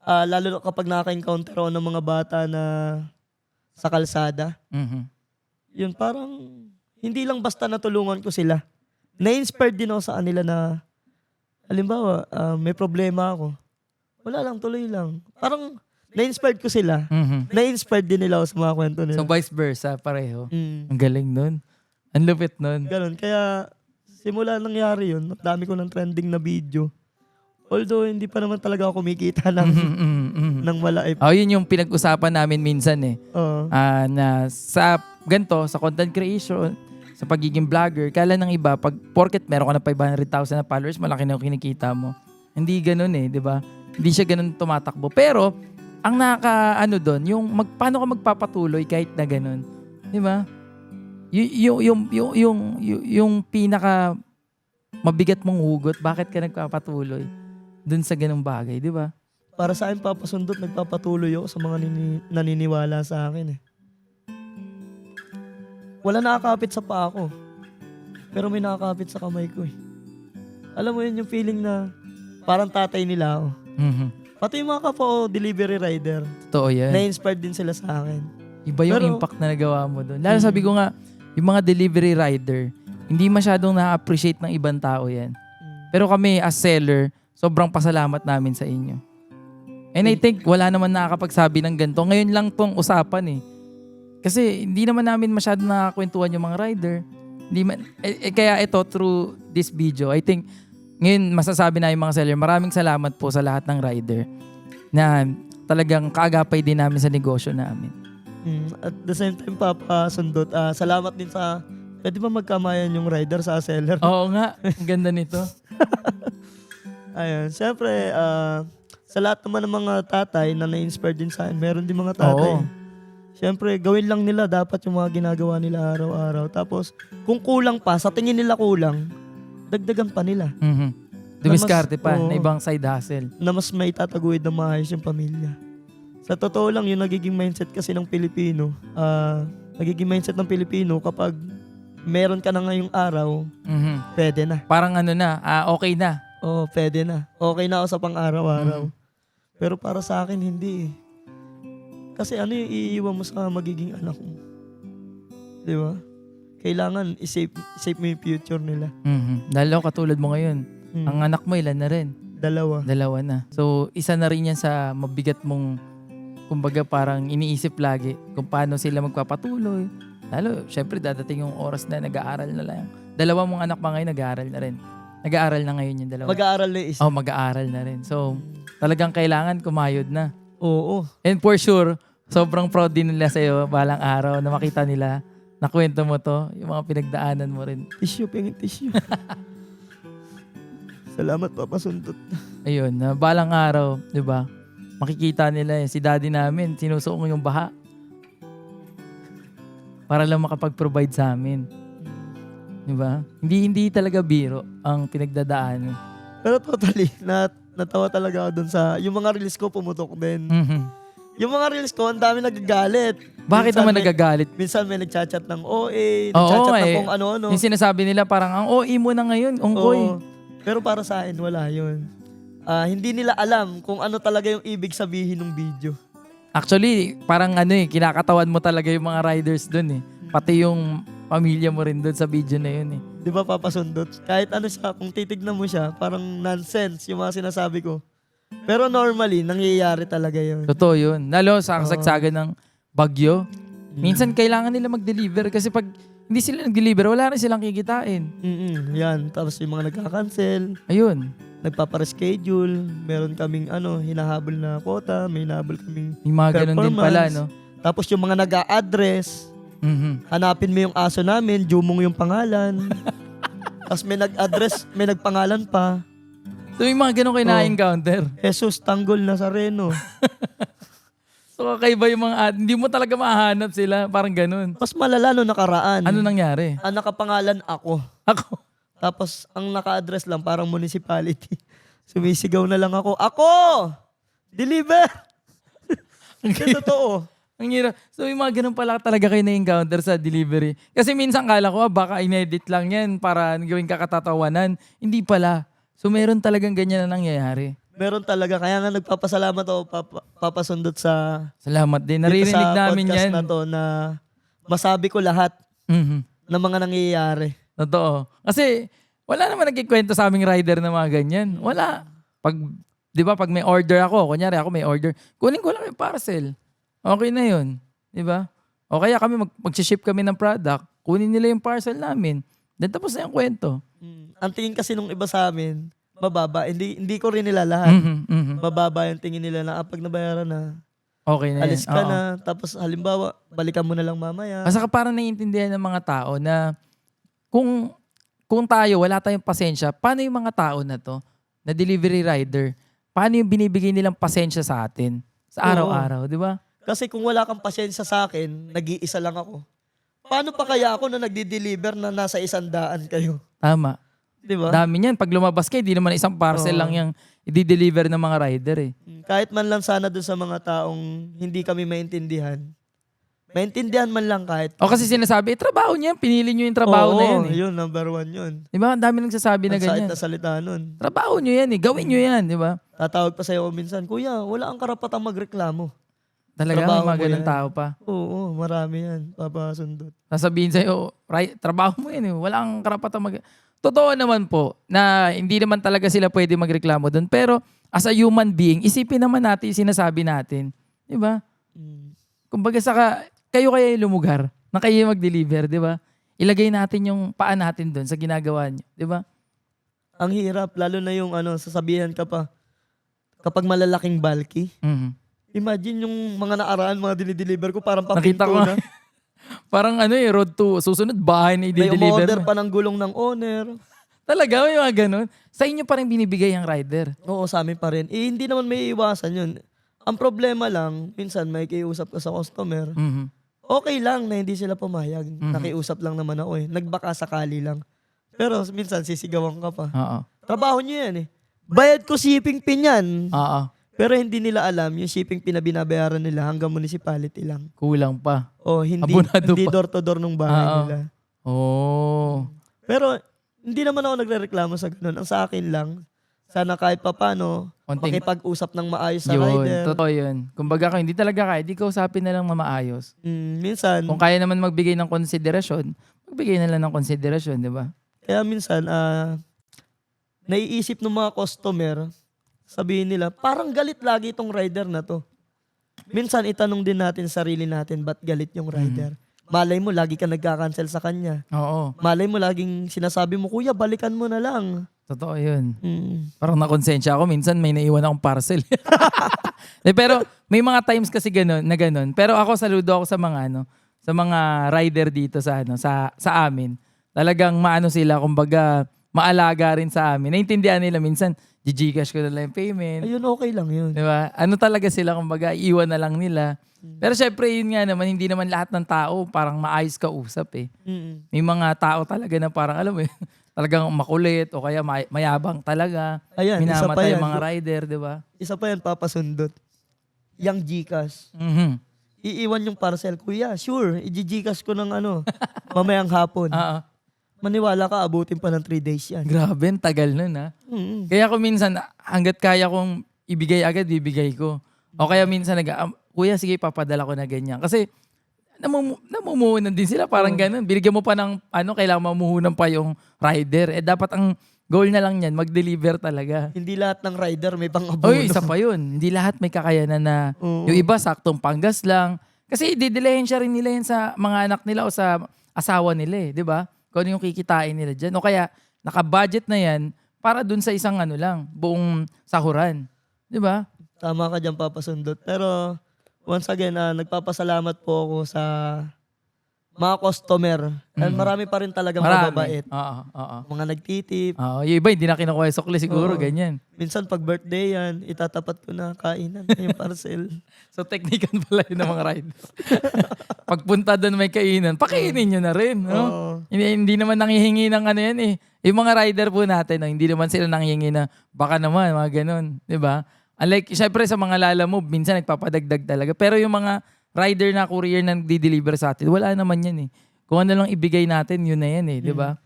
Lalo kapag nakaka-encounter ako ng mga bata na sa kalsada. Yun, parang hindi lang basta natulungan ko sila. Na-inspired din ako sa kanila na, halimbawa, may problema ako. Wala lang, tuloy lang. Parang na-inspired ko sila. Na-inspired din nila ako sa mga kwento nila. So vice versa, pareho. Ang galing nun. Ang lupit nun. Ganun. Kaya simula nangyari yun, at dami ko ng trending na video. Although hindi pa naman talaga ako kumikita ng malaki. Yun yung pinag-usapan namin minsan eh. Na sa ganito, sa content creation, sa pagiging vlogger, kala ng iba, pag porket meron ka na 500,000 na followers, malaki na yung kinikita mo. Hindi ganun eh, di ba? Hindi siya ganun tumatakbo. Pero, ang doon, yung paano ka magpapatuloy kahit na ganun. Di ba? Yung pinaka mabigat mong hugot, bakit ka nagpapatuloy dun sa ganung bagay, di ba? Para sa akin, papasundot, nagpapatuloy ako sa mga naniniwala sa akin eh. Wala nakakapit sa paa ko. Pero may nakakapit sa kamay ko eh. Alam mo yun yung feeling na parang tatay nila ako. Pati yung mga kapwa ko, delivery rider. Totoo yan. Na-inspired din sila sa akin. Iba yung impact na nagawa mo doon. Lalo sabi ko nga, yung mga delivery rider, hindi masyadong na-appreciate ng ibang tao yan. Pero kami as seller, sobrang pasalamat namin sa inyo. And I think wala naman nakakapagsabi ng ganito. Ngayon lang tong usapan eh. Kasi hindi naman namin masyadong nakakwentuhan yung mga rider. Kaya ito, through this video, I think ngayon masasabi na yung mga seller, maraming salamat po sa lahat ng rider na talagang kaagapay din namin sa negosyo namin. At the same time, papasundot, salamat din sa, pwede ba magkamayan yung rider sa seller? Oo nga, ang ganda nito. Ayun, syempre, sa lahat naman ng mga tatay na na-inspire din sa akin, meron din mga tatay. Oo. Syempre, gawin lang nila dapat yung mga ginagawa nila araw-araw. Tapos, kung kulang pa, sa tingin nila kulang, dagdagan pa nila. Dumiskarte pa na ibang side hustle. Na mas may tataguyod na maayos yung pamilya. Sa totoo lang, yung nagiging mindset kasi ng Pilipino, kapag meron ka na ngayong araw, pwede na. Parang okay na. Oo, pwede na. Okay na ako sa pang-araw-araw. Pero para sa akin, hindi eh. Kasi ano yung iiwan mo sa magiging anak mo? Di ba? Kailangan i-save mo yung future nila. Lalo katulad mo ngayon. Ang anak mo ilan na rin? Dalawa na. So, isa na rin yan sa mabigat mong, kumbaga parang iniisip lagi kung paano sila magpapatuloy. Lalo, syempre dadating yung oras na nag-aaral na lang. Dalawa mong anak pa ngayon nag-aaral na rin. Nag-aaral na ngayon yung dalawa. Mag-aaral na isa. Mag-aaral na rin. So, talagang kailangan kumayod na. Oo. And for sure, sobrang proud din nila sa'yo balang araw na makita nila na kwento mo to, yung mga pinagdaanan mo rin. Pengin tissue. Salamat, papasundot. Ayun, na balang araw, di ba? Makikita nila si daddy namin, sinusuong yung baha. Para lang makapag-provide sa amin. Di ba? Hindi talaga biro ang pinagdadaanan. Pero totally, natawa talaga ako dun sa, yung mga reels ko pumutok din. Yung mga reels ko, ang dami nagagalit. Bakit naman nagagalit? Minsan may nagchat-chat ng OA, nagchat-chat ng kung ano-ano. Yung sinasabi nila parang, ang OA mo na ngayon, ongkoy. Pero para sa akin, wala yun. Hindi nila alam kung ano talaga yung ibig sabihin ng video. Actually, parang kinakatawan mo talaga yung mga riders dun eh. Pati yung pamilya mo rin dun sa video na yun eh. Di ba, papasundot? Kahit ano siya, kung titignan mo siya, parang nonsense yung mga sinasabi ko. Pero normally, nangyayari talaga yun. Totoo yun. Lalo sa kasagsagan ng bagyo. Minsan kailangan nila mag-deliver kasi pag hindi sila nag-deliver, wala rin silang kikitain. Yan. Tapos yung mga nagka-cancel. Ayun. Nagpapareschedule. Meron kaming hinahabol na quota. May hinahabol kaming yung mga ganun din pala, no? Tapos yung mga nag-a-address, hanapin mo yung aso namin, Jumong yung pangalan. Tapos may nag-address, may nagpangalan pa. So yung mga ganun kayo na-encounter. Jesus Tanggol Nazareno. So kakaiba yung mga hindi mo talaga mahanap sila. Parang ganun. Mas malala no nakaraan. Ano nangyari? Ang nakapangalan ako. Ako. Tapos ang naka-address lang parang municipality. Sumisigaw na lang ako, Deliver! Ito totoo. Ang hirap. So yung mga ganun pala talaga kayo na-encounter sa delivery. Kasi minsan kala ko baka inedit lang yan para gawin kakatatawanan. Hindi pala. So meron talagang ganyan na nangyayari. Meron talaga. Kaya nga nagpapasalamat ako papasundot sa Salamat din. dito Naririnig sa namin podcast yan. na to na masabi ko lahat ng mga nangyayari. Totoo. Kasi wala naman nagkikwento sa aming rider na mga ganyan. Wala. Di ba, pag may order ako, kunyari ako may order, kunin ko lang yung parcel. Okay na yun. Di ba? O kaya kami mag-ship kami ng product, kunin nila yung parcel namin. Then tapos na yung kwento. Ang tingin kasi nung iba sa amin, mababa. Hindi ko rin nila lahat. Mababa yung tingin nila na pag nabayaran na, Okay na alis yan. ka Oo. na. Tapos halimbawa, balikan mo na lang mamaya. Basta parang naiintindihan ng mga tao na kung tayo, wala tayong pasensya, paano yung mga tao na to, na delivery rider, paano yung binibigay nilang pasensya sa atin? Sa araw-araw, di ba? Kasi kung wala kang pasyensya sa akin, nag-iisa lang ako. Paano pa kaya ako na nagdi-deliver na nasa 100 kayo? Tama. Di ba? Dami niyan. Pag lumabas kayo, di naman isang parcel lang yung i-deliver ng mga rider eh. Kahit man lang sana dun sa mga taong hindi kami maintindihan. Maintindihan man lang kahit. O kasi sinasabi, trabaho niya. Pinili niyo yung trabaho na yan eh. Yun, number 1 yun. Di ba? Ang dami nagsasabi na Ang sakit ganyan. na salita nun. Trabaho niyo yan eh. Gawin niyo yan, di ba? Tatawag pa sa'yo minsan, Kuya, wala kang karapatang magreklamo. Talaga, Trabaho may mga mo ganun yan. tao pa. Oo, marami yan. Papasundot. Sasabihin sa'yo, trabaho mo yan eh. Wala kang karapatang Totoo naman po na hindi naman talaga sila pwede magreklamo doon. Pero as a human being, isipin naman natin yung sinasabi natin. Di ba? Kumbaga kayo kaya yung lumugar na kayo yung mag-deliver, di ba? Ilagay natin yung paa natin doon sa ginagawa niyo. Di ba? Ang hirap, lalo na yung sasabihan ka pa, kapag malalaking bulky. Imagine yung mga nakaraan, mga dinideliver ko, parang Nakita papinto ko na. parang road to susunod bahay na May i-deliver umorder mo. pa ng gulong ng owner. Talaga, may mga ganun. Sa inyo pa rin binibigay ang rider. Oo, sa amin pa rin. Hindi naman may iwasan yun. Ang problema lang, minsan may kiusap ka sa customer. Okay lang na hindi sila pumayag. Nakiusap lang naman ako eh. Nagbaka sakali lang. Pero minsan sisigawan ka pa. Oo. Trabaho nyo yan eh. Bayad ko shipping pin yan. Oo. Pero hindi nila alam yung shipping pin na binabayaran nila hanggang municipality lang. Kulang pa. O hindi Abonado hindi pa. door to door nung bahay Oo. nila. Oh. Pero hindi naman ako nagrereklamo sa ganun. Ang sa akin lang, sana kahit papano, makipag-usap ng maayos sa Yun, rider. totoo yun. Kumbaga kung hindi talaga kaya, di kausapin na lang maayos. Minsan, Kung kaya naman magbigay ng konsiderasyon, magbigay na lang ng konsiderasyon, di ba? kaya minsan, naiisip ng mga customer, sabihin nila, parang galit lagi itong rider na to. Minsan, itanong din natin sarili natin, ba't galit yung rider? Malay mo, lagi ka nagka-cancel sa kanya. Oo. Malay mo, laging sinasabi mo, Kuya, balikan mo na lang. Totoo yun. Mm. Parang nakonsensya ako. Minsan may naiwan akong parcel. Pero may mga times kasi na ganun. Pero ako, saludo ako sa mga sa mga rider dito sa amin. Talagang sila, kumbaga, maalaga rin sa amin. Naintindihan nila minsan, Gcash ko na lang yung payment. Ayun, okay lang yun. Di ba? Talaga sila, kumbaga, iwan na lang nila. Pero syempre, yun nga naman, hindi naman lahat ng tao parang maayos kausap eh. Mm. May mga tao talaga na parang, alam mo talagang makulit o kaya mayabang talaga. Ayan, isa pa Minamatay yan. yung mga rider, di ba? Isa pa yan, papasundot. Yang Gcash. Iiwan yung parcel. Kuya, sure, i-Gcash ko ng mamayang hapon. Oo. Maniwala ka, abutin pa ng 3 days yan. Grabe, ang tagal nun ha. Mm. Kaya ko minsan, hanggat kaya kong ibigay agad, bibigay ko. O kaya minsan, Kuya, sige, papadala ko na ganyan. Kasi, namumuhunan din sila, parang ganun. Binigyan mo pa ng, kailangan mamuhunan pa yung rider. Dapat ang goal na lang yan, mag-deliver talaga. Hindi lahat ng rider may pang-abono. Oy, isa pa yun. Hindi lahat may kakayanan na Oo. yung iba saktong panggas lang. Kasi didelayan siya rin nila yan sa mga anak nila o sa asawa nila di ba? Kung ano yung kikitain nila dyan. O kaya, naka-budget na yan para dun sa isang buong sahuran. Di ba? Tama ka dyan, papasundot. Pero, once again, nagpapasalamat po ako sa mga customer. And marami pa rin talagang mababait. Oo. Mga nagtitip. Oo, yung iba hindi na kinukuha yung sukli siguro, Oo. ganyan. Minsan pag birthday yan, itatapat ko na kainan yung parcel. So, teknikan pala yun ng mga riders. Pagpunta doon may kainan, pakainin nyo na rin. No? Oo. Hindi naman nanghihingi ng ano yan eh. Yung mga rider po natin, no, hindi naman sila nanghihingi na baka naman, mga ganun. Diba? Unlike, syempre sa mga Lala Move, minsan nagpapadagdag talaga. Pero yung mga rider na courier na nagdi-deliver sa atin, wala naman yan eh. Kung ano lang ibigay natin, yun na yan eh. Diba?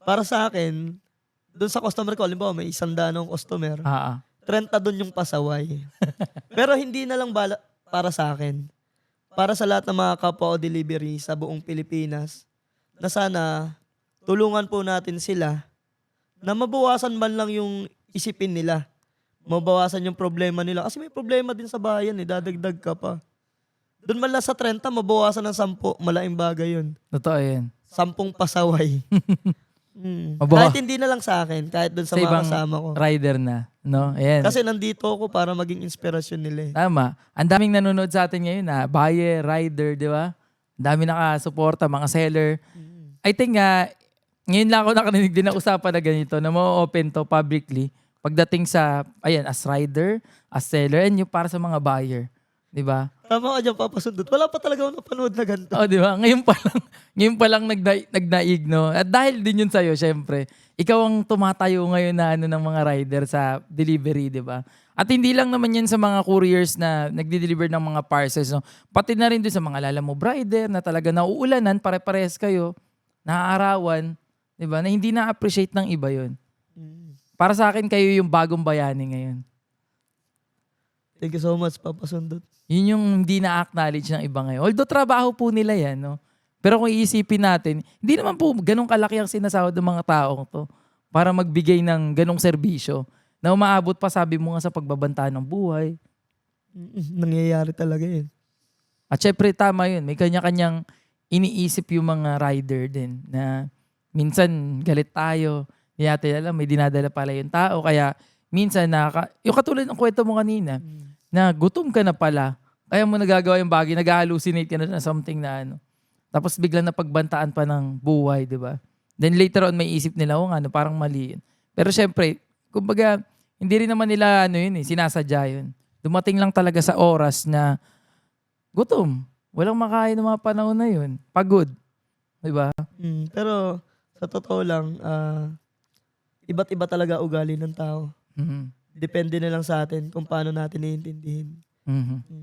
Para sa akin, doon sa customer ko, halimbawa may 100 customer, 30 doon yung pasaway. Pero hindi na lang para sa akin. Para sa lahat ng mga kapwa o delivery sa buong Pilipinas, na sana tulungan po natin sila na mabawasan man lang yung isipin nila. Mabawasan yung problema nila. Kasi may problema din sa bayan eh, dadagdag ka pa. Doon man lang sa 30, mabawasan ng 10, malaking bagay yun. Totoo yan. 10 pasaway. Mabawa- Kahit hindi na lang sa akin, kahit doon sa Sa mga ibang kasama ko. rider na. No? Ayan. Kasi nandito ako para maging inspirasyon nila eh. Tama. Ang daming nanonood sa atin ngayon na buyer, rider, di ba? Ang dami nakasuporta, mga seller. I think ngayon lang ako nakarinig din na usapan na ganito na ma-open to publicly pagdating sa, ayan, as rider, as seller, and yung para sa mga buyer. Di ba? Tama ka dyan, papasundot. Wala pa talaga ako napanood na ganito. Oh, di ba? Ngayon pa lang nagdaig, no? At dahil din yun sa'yo, syempre, ikaw ang tumatayo ngayon na ano ng mga rider sa delivery, di ba? At hindi lang naman yan sa mga couriers na nagdi-deliver ng mga parcels, no? Pati na rin doon sa mga Lala Move rider na talaga nauulanan, pare-pares kayo, naaarawan, di ba? Na hindi na-appreciate ng iba yun. Para sa akin, kayo yung bagong bayani ngayon. Thank you so much, papasundot. Yun yung hindi na-acknowledge ng iba ngayon. Although trabaho po nila yan, no? Pero kung iisipin natin, hindi naman po ganun kalaki ang sinasahod ng mga taong to para magbigay ng ganung serbisyo na umaabot pa, sabi mo nga, sa pagbabanta ng buhay. Nangyayari talaga yun. At syempre, tama yun. May kanya-kanyang iniisip yung mga rider din na minsan galit tayo. Hindi natin alam, may dinadala pala yung tao. Kaya minsan, yung katulad ng kwento mo kanina, na gutom ka na pala, kaya mo nagagawa yung bagay, nag-hallucinate ka na something na ano. Tapos biglang napagbantaan pa ng buhay, di ba? Then later on, may isip nila, parang mali yun. Pero syempre, kumbaga, hindi rin naman nila sinasadya yun. Dumating lang talaga sa oras na gutom. Walang makain ng mga panahon na yun. Pagod. Di ba? Pero sa totoo lang, iba't iba talaga ugali ng tao. Depende na lang sa atin kung paano natin iintindihin.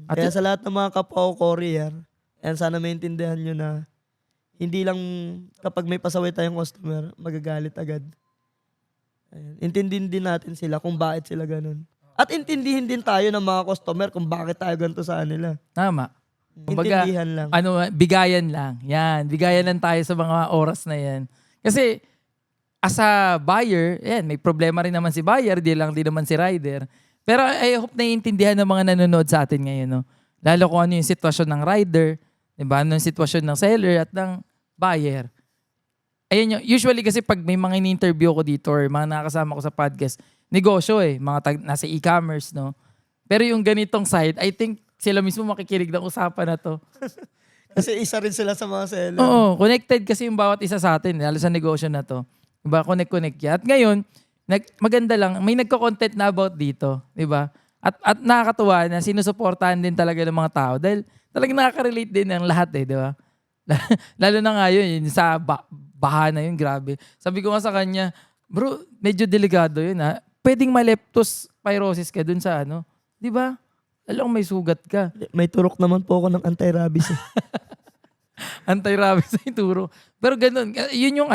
At Kaya sa lahat ng mga kapwa ko courier, and sana maintindihan nyo na hindi lang kapag may pasaway tayong customer, magagalit agad. Ayan. Intindihin din natin sila kung bakit sila ganun. At intindihin din tayo ng mga customer kung bakit tayo ganito sa kanila. Tama. Kumbaga, Intindihan lang. Bigayan lang. Yan, bigayan lang tayo sa mga oras na yan. Kasi, as a buyer, may problema rin naman si buyer, di naman si rider. Pero I hope naiintindihan ng mga nanonood sa atin ngayon, no? Lalo kung ano yung sitwasyon ng rider, diba? Ano yung sitwasyon ng seller at ng buyer. Ayun usually kasi pag may mga in-interview ko dito or mga nakakasama ko sa podcast, negosyo mga nasa e-commerce, no? Pero yung ganitong side, I think sila mismo makikinig ng usapan na to. Kasi isa rin sila sa mga seller. Oo, connected kasi yung bawat isa sa atin, lalo sa negosyo na to. Diba? Connect yan. At ngayon, maganda lang, may nagko-content na about dito. Diba? At nakakatuwa na sinusuportahan din talaga ng mga tao dahil talagang nakaka-relate din ng lahat diba? Lalo na nga yun sa baha na yun, grabe. Sabi ko nga sa kanya, bro, medyo delikado yun ha. Pwedeng ma-leptospirosis ka dun sa Diba? Lalo may sugat ka. May turok naman po ako ng anti-rabies. Anti-rabies na ituro. Pero ganun, yun yung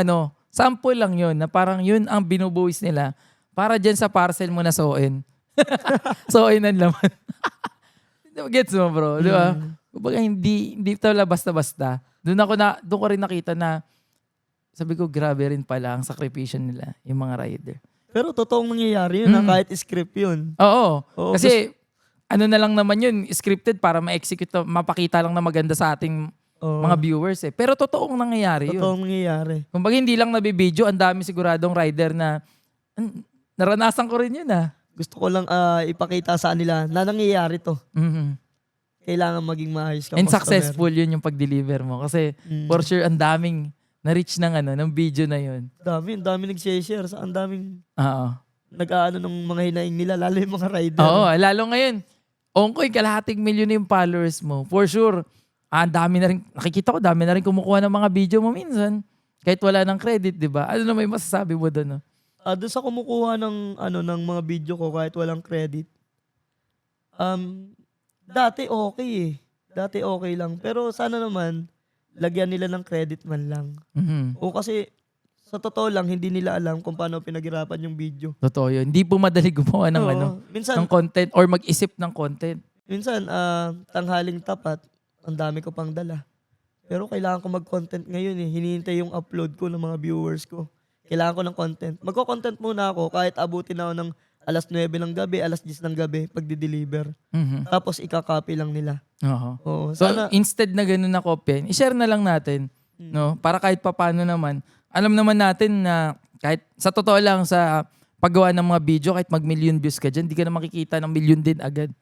sample lang yun na parang yun ang binubuwis nila para dyan sa parcel mo na soin. Soin ang laman. Gets mo bro, di ba? Kumbaga hindi tala basta-basta. Doon ko rin nakita na sabi ko grabe rin pala ang sakripisyo nila, yung mga rider. Pero totoong nangyayari yun kahit script yun. Oo. Kasi na lang naman yun, scripted para ma-execute, mapakita lang na maganda sa ating mga viewers Pero totoong nangyayari yun. Totoong nangyayari. Kumbaga hindi lang nabibideo, ang dami siguradong rider na naranasan ko rin yun Gusto ko lang ipakita sa kanila na nangyayari to. kailangan maging maayos ka And customer. successful yun yung pag-deliver mo. Kasi for sure, ang daming na-reach ng video na yun. Ang dami nag-share. Ang daming Oo. nag-aano ng mga hinaing nila, lalo yung mga rider. Oo, lalo ngayon. Ongkoy, kalahating milyon na yung followers mo. For sure, ang dami na rin, nakikita ko, dami na rin kumukuha ng mga video mo minsan. Kahit wala ng credit, di ba? Ano na may masasabi mo doon? No? Doon sa kumukuha ng mga video ko kahit walang credit. Dati okay eh. Dati okay lang. Pero sana naman, lagyan nila ng credit man lang. Mhm. O kasi, sa totoo lang, hindi nila alam kung paano pinaghirapan yung video. Totoo yun. Hindi po madali gumawa ng, Oo. Minsan, ng content or mag-isip ng content. tanghaling tapat, ang dami ko pang dala. Pero kailangan ko mag-content ngayon eh. Hinihintay yung upload ko ng mga viewers ko. Kailangan ko ng content. Magko-content muna ako kahit abutin na ako ng alas 9 ng gabi, alas 10 ng gabi pagdi-deliver. Mhm. Tapos ikakopy lang nila. Oo. Oo, So, sana instead na ganun na copy, i-share na lang natin. No? Para kahit papano naman, alam naman natin na kahit sa totoo lang sa paggawa ng mga video, kahit mag-million views ka dyan, di ka na makikita ng million din agad.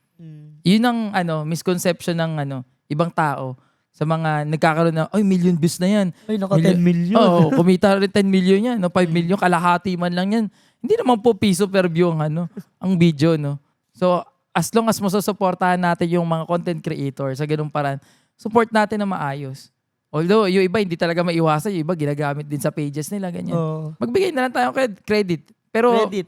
Yun ang misconception ng ibang tao sa mga nagkakaroon na, ay, million views na yan. ay naka 10 million. Oo, kumita rin 10 million yan. No? 5 million, kalahati man lang yan. Hindi naman po piso per view ang video. No? So, as long as masusuportahan natin yung mga content creator sa ganung paraan, support natin na maayos. Although, yung iba hindi talaga maiwasan. Yung iba ginagamit din sa pages nila, ganyan. Oo. Magbigay na lang tayo credit. Pero, Credit.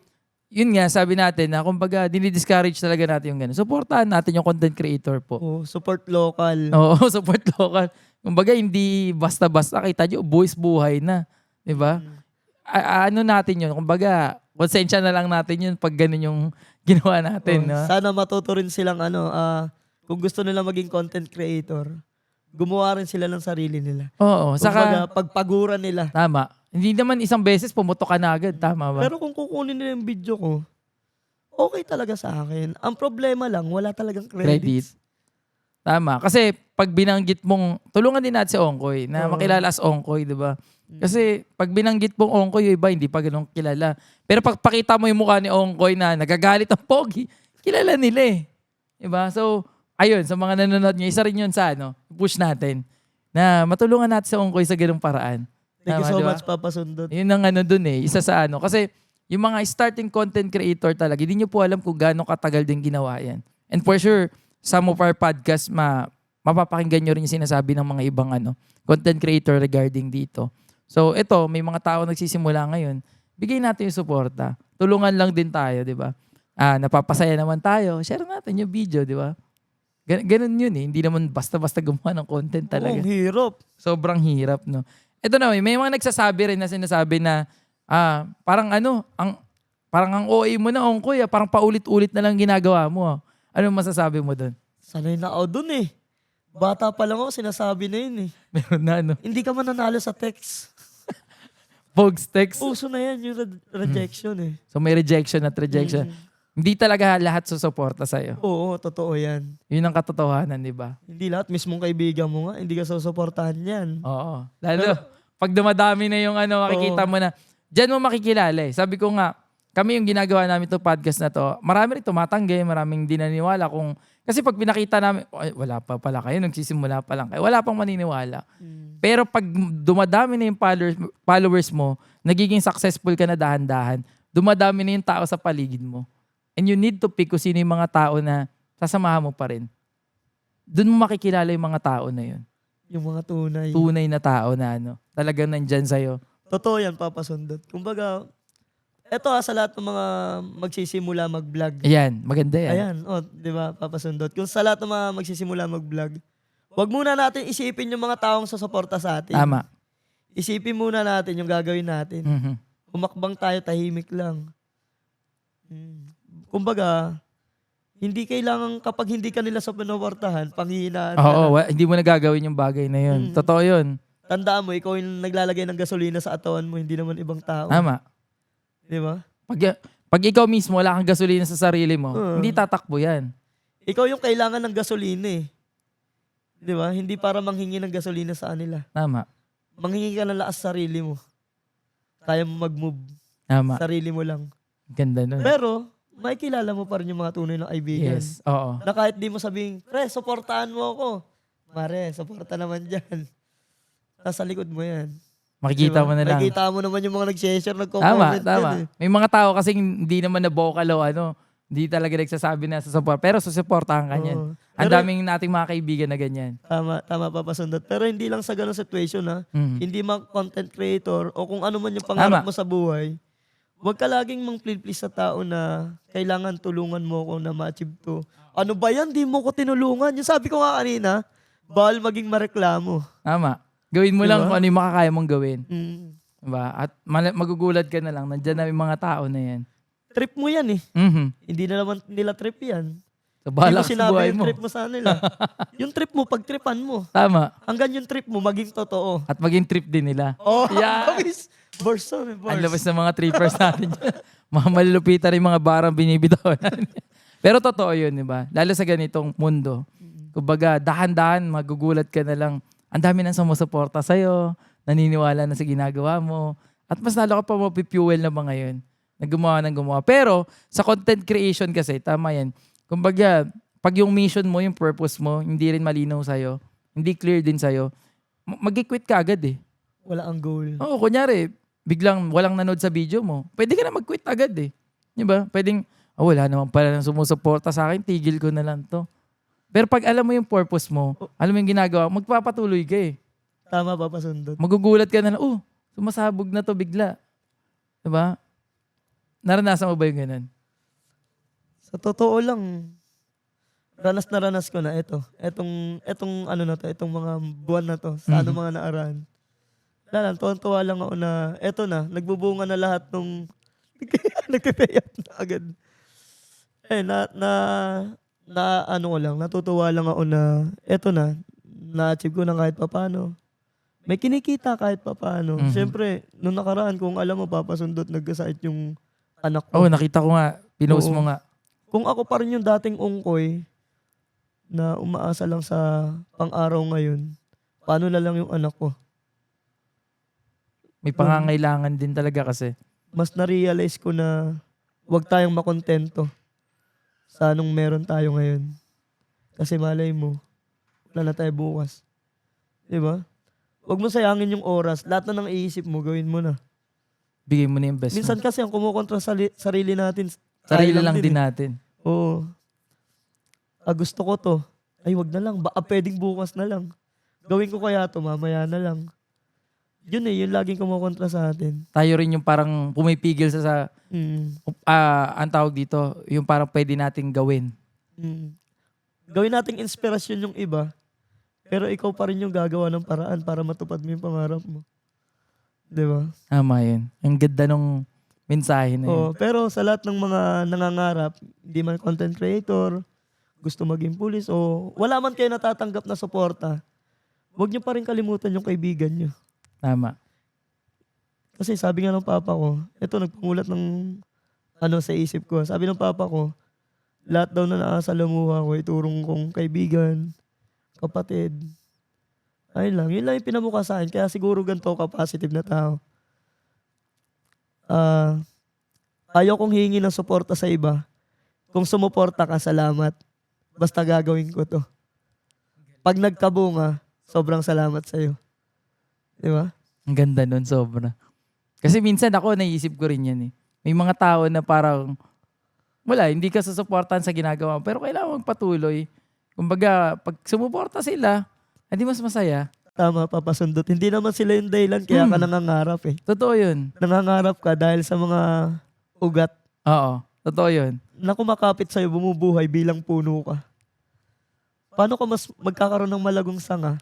yun nga, sabi natin na kumbaga, dinidiscourage talaga natin yung gano'n. Supportahan natin yung content creator po. Oo, support local. Oo, support local. Kumbaga, hindi basta-basta. Kita nyo, buwis buhay na. Diba? Ano natin yun? Kumbaga, konsensya na lang natin yun pag ganun yung ginawa natin. No? Sana matuto rin silang kung gusto nila maging content creator, gumawa rin sila ng sarili nila. Oo. Kumbaga, Saka, pagpaguran nila. tama. Hindi naman isang beses pumutok ka na agad. Tama ba? Pero kung kukunin nila yung video ko, okay talaga sa akin. Ang problema lang, wala talagang Credit. credits. Tama. Kasi pag binanggit mong, tulungan din natin si Ongkoy na Oo. makilala as Ongkoy, di ba? Kasi pag binanggit mong Ongkoy, yung iba hindi pa ganun kilala. Pero pag pakita mo yung mukha ni Ongkoy na nagagalit ang pogi, kilala nila eh. Diba? So, ayun, sa mga nanonood nyo, isa rin yun sa push natin na matulungan natin sa Ongkoy sa ganung paraan. Thank you Tama, so diba? much, Papa Sundot. Yun ang dun eh. Isa sa Kasi yung mga starting content creator talaga, hindi nyo po alam kung gaano katagal din ginawa yan. And for sure, some of our podcast, mapapakinggan nyo rin yung sinasabi ng mga ibang content creator regarding dito. So ito, may mga tao nagsisimula ngayon, bigay natin yung suporta. Tulungan lang din tayo, di ba? Napapasaya naman tayo, share natin yung video, di ba? Ganun yun eh. Hindi naman basta-basta gumawa ng content talaga. Ang hirap. Sobrang hirap, no? Ito na, may mga nagsasabi rin na sinasabi na parang parang ang OA mo na, Ongkoy, parang paulit-ulit na lang ginagawa mo. Ano masasabi mo doon? Sanay na ako dun eh. Bata pa lang ako, sinasabi na yun eh. Meron na Hindi ka man nanalo sa text. Pogs text. Uso na yan yung rejection eh. So may rejection at rejection. Hindi talaga lahat susuporta sa'yo. Oo, totoo yan. Yun ang katotohanan, di ba? Hindi lahat, mismong kaibigan mo nga, hindi ka susuportahan yan. Oo. Lalo, pag dumadami na yung makikita mo na, dyan mo makikilala eh. Sabi ko nga, kami yung ginagawa namin to podcast na to, marami rin tumatanggi, maraming di naniniwala kung, kasi pag pinakita namin, ay, wala pa pala kayo, nagsisimula pa lang kayo, wala pang maniniwala. Pero pag dumadami na yung followers mo, nagiging successful ka na dahan-dahan, dumadami na yung tao sa paligid mo. And you need to pick kung sino yung mga tao na sasamahan mo pa rin. Doon mo makikilala yung mga tao na yun. Yung mga tunay. Tunay na tao na talagang nandyan sa'yo. Totoo yan, Papa Sundot. Kumbaga, eto sa lahat ng mga magsisimula mag-vlog. Ayan, maganda yan. Ayan, di ba, Papa Sundot? Kung sa lahat ng mga magsisimula mag-vlog, wag muna natin isipin yung mga taong sasuporta sa atin. Tama. Isipin muna natin yung gagawin natin. Mhm. Umakbang tayo, tahimik lang. Kumbaga, hindi kailangan kapag hindi ka nila suportahan, panghihinaan ka Oo, na. hindi mo na gagawin yung bagay na yun. Totoo yun. Tandaan mo, ikaw yung naglalagay ng gasolina sa atawan mo, hindi naman ibang tao. Tama. Di ba? Pag ikaw mismo wala kang gasolina sa sarili mo, hindi tatakbo yan. Ikaw yung kailangan ng gasolina eh. Di ba? Hindi para manghingi ng gasolina sa kanila. Tama. Manghingi ka ng lakas sa sarili mo. Kaya mo mag-move. Tama. Sarili mo lang. Ganda nun. Pero, makikilala mo pa rin yung mga tunay na kaibigan. Yes, oo. Na kahit di mo sabihin, pre, supportahan mo ako. Mare, supporta naman dyan. Nasa likod mo yan. Makikita mo na lang. Makikita mo naman yung mga nag-share, Tama, nagko-comment tama. yan eh. May mga tao kasi hindi naman na vocal o hindi talaga nagsasabi na sa support. Pero susuportahan ka niyan. Oo. Ang Pero- daming nating mga kaibigan na ganyan. Tama papasundot. Pero hindi lang sa ganung situation ha. Mhm. Hindi mga content creator o kung ano man yung pangarap Tama. mo sa buhay. Huwag ka laging mang-please sa tao na kailangan tulungan mo ako na ma-achieve to. Ano ba yan? Di mo ko tinulungan. Yung sabi ko nga kanina, bawal maging mareklamo. Tama. Gawin mo lang Diba? kung ano yung makakaya mong gawin. Mm. Diba? At magugulat ka na lang. Nandyan na yung mga tao na yan. Trip mo yan eh. Mhm. Hindi na naman nila trip yan. So, Hindi bahala mo ka sa sinabi buhay yung mo. trip mo sa nila. Yung trip mo, pagtripan mo. Tama. Hanggang yung trip mo, maging totoo. At maging trip din nila. Oh, Yeah. Babis. Burst on, Ang labas ng mga trippers natin dyan. Mga malulupitan rin mga barang binibitaw natin. Pero totoo yun, di ba? Lalo sa ganitong mundo. Kumbaga, dahan-dahan, magugulat ka na lang. Ang dami nang sumusuporta sa'yo, naniniwala na sa ginagawa mo. At mas lalo ka pa mapifuel na ba ngayon? Na gumawa ng gumawa. Pero, sa content creation kasi, tama yan. Kumbaga, pag yung mission mo, yung purpose mo, hindi rin malinaw sa'yo, hindi clear din sa'yo, mag-quit ka agad eh. Wala ang goal. Oo, kunyari, biglang walang nanood sa video mo, pwede ka na mag-quit agad eh. Di ba? Pwedeng, wala naman pala nang sumusuporta sa akin, tigil ko na lang to. Pero pag alam mo yung purpose mo, alam mo yung ginagawa, magpapatuloy ka eh. Tama, papasundot. Magugulat ka na lang, sumasabog na to bigla. Di ba? Naranasan mo ba yung ganun? Sa totoo lang, ranas na ranas ko na ito. Etong ano na to, itong mga buwan na to, sa ano mga naaraan. Wala lang, tuwan-tuwa lang ako na, eto na, nagbubunga na lahat nung, nagpe-pay up na agad. Eh, ano ko lang, natutuwa lang ako na, eto na-achieve ko na kahit papano. May kinikita kahit papano. Mhm. Siyempre, nung nakaraan, kung alam mo, papasundot, nagkasakit yung anak ko. Nakita ko nga, pinost Oo. mo nga. Kung ako pa rin yung dating ungkoy na umaasa lang sa pang-araw ngayon, paano na lang yung anak ko? May pangangailangan din talaga kasi. Mas na-realize ko na huwag tayong makontento sa anong meron tayo ngayon. Kasi malay mo, wala na tayo bukas. Di ba? Huwag mo sayangin yung oras. Lahat na nang iisip mo, gawin mo na. Bigay mo na yung best Minsan mo. kasi ang kumukontra sa sarili natin, Sarili tayo lang din eh. natin. Oo. Gusto ko to. Ay, wag na lang. Baka pwedeng bukas na lang. Gawin ko kaya to, mamaya na lang. Yun yung laging kumukontra sa atin. Tayo rin yung parang pumipigil sa ang tawag dito, yung parang pwede nating gawin. Gawin nating inspirasyon yung iba, pero ikaw pa rin yung gagawa ng paraan para matupad mo yung pangarap mo. Di ba? Tama yun. Ang ganda nung mensahe na yun. Oo, pero sa lahat ng mga nangangarap, hindi man content creator, gusto maging pulis, o wala man kayo natatanggap na suporta, huwag niyo pa rin kalimutan yung kaibigan niyo. Tama. Kasi sabi nga ng papa ko, ito nagpamulat ng sa isip ko. Sabi ng papa ko, lahat daw na nakasalamuha ko, iturong kong kaibigan, kapatid. Ayun lang. Yun lang yung pinamukha sa akin. Kaya siguro ganito ka positive na tao. Ayaw kong hingi ng suporta sa iba. Kung sumuporta ka, salamat. Basta gagawin ko to. Pag nagkabunga, sobrang salamat sa'yo. Di ba? Ang ganda nun, sobra. Kasi minsan ako, naisip ko rin yan eh. May mga tao na parang, wala, hindi ka susuportahan sa ginagawa mo, pero kailangan magpatuloy. Kumbaga, pag sumuporta sila, hindi mas masaya. Tama, papasundot. Hindi naman sila yung dahilan kaya ka nangangarap eh. Totoo yun. Nangangarap ka dahil sa mga ugat Oo, totoo yun. na kumakapit sa'yo, bumubuhay bilang puno ka. Paano ka mas magkakaroon ng malagong sanga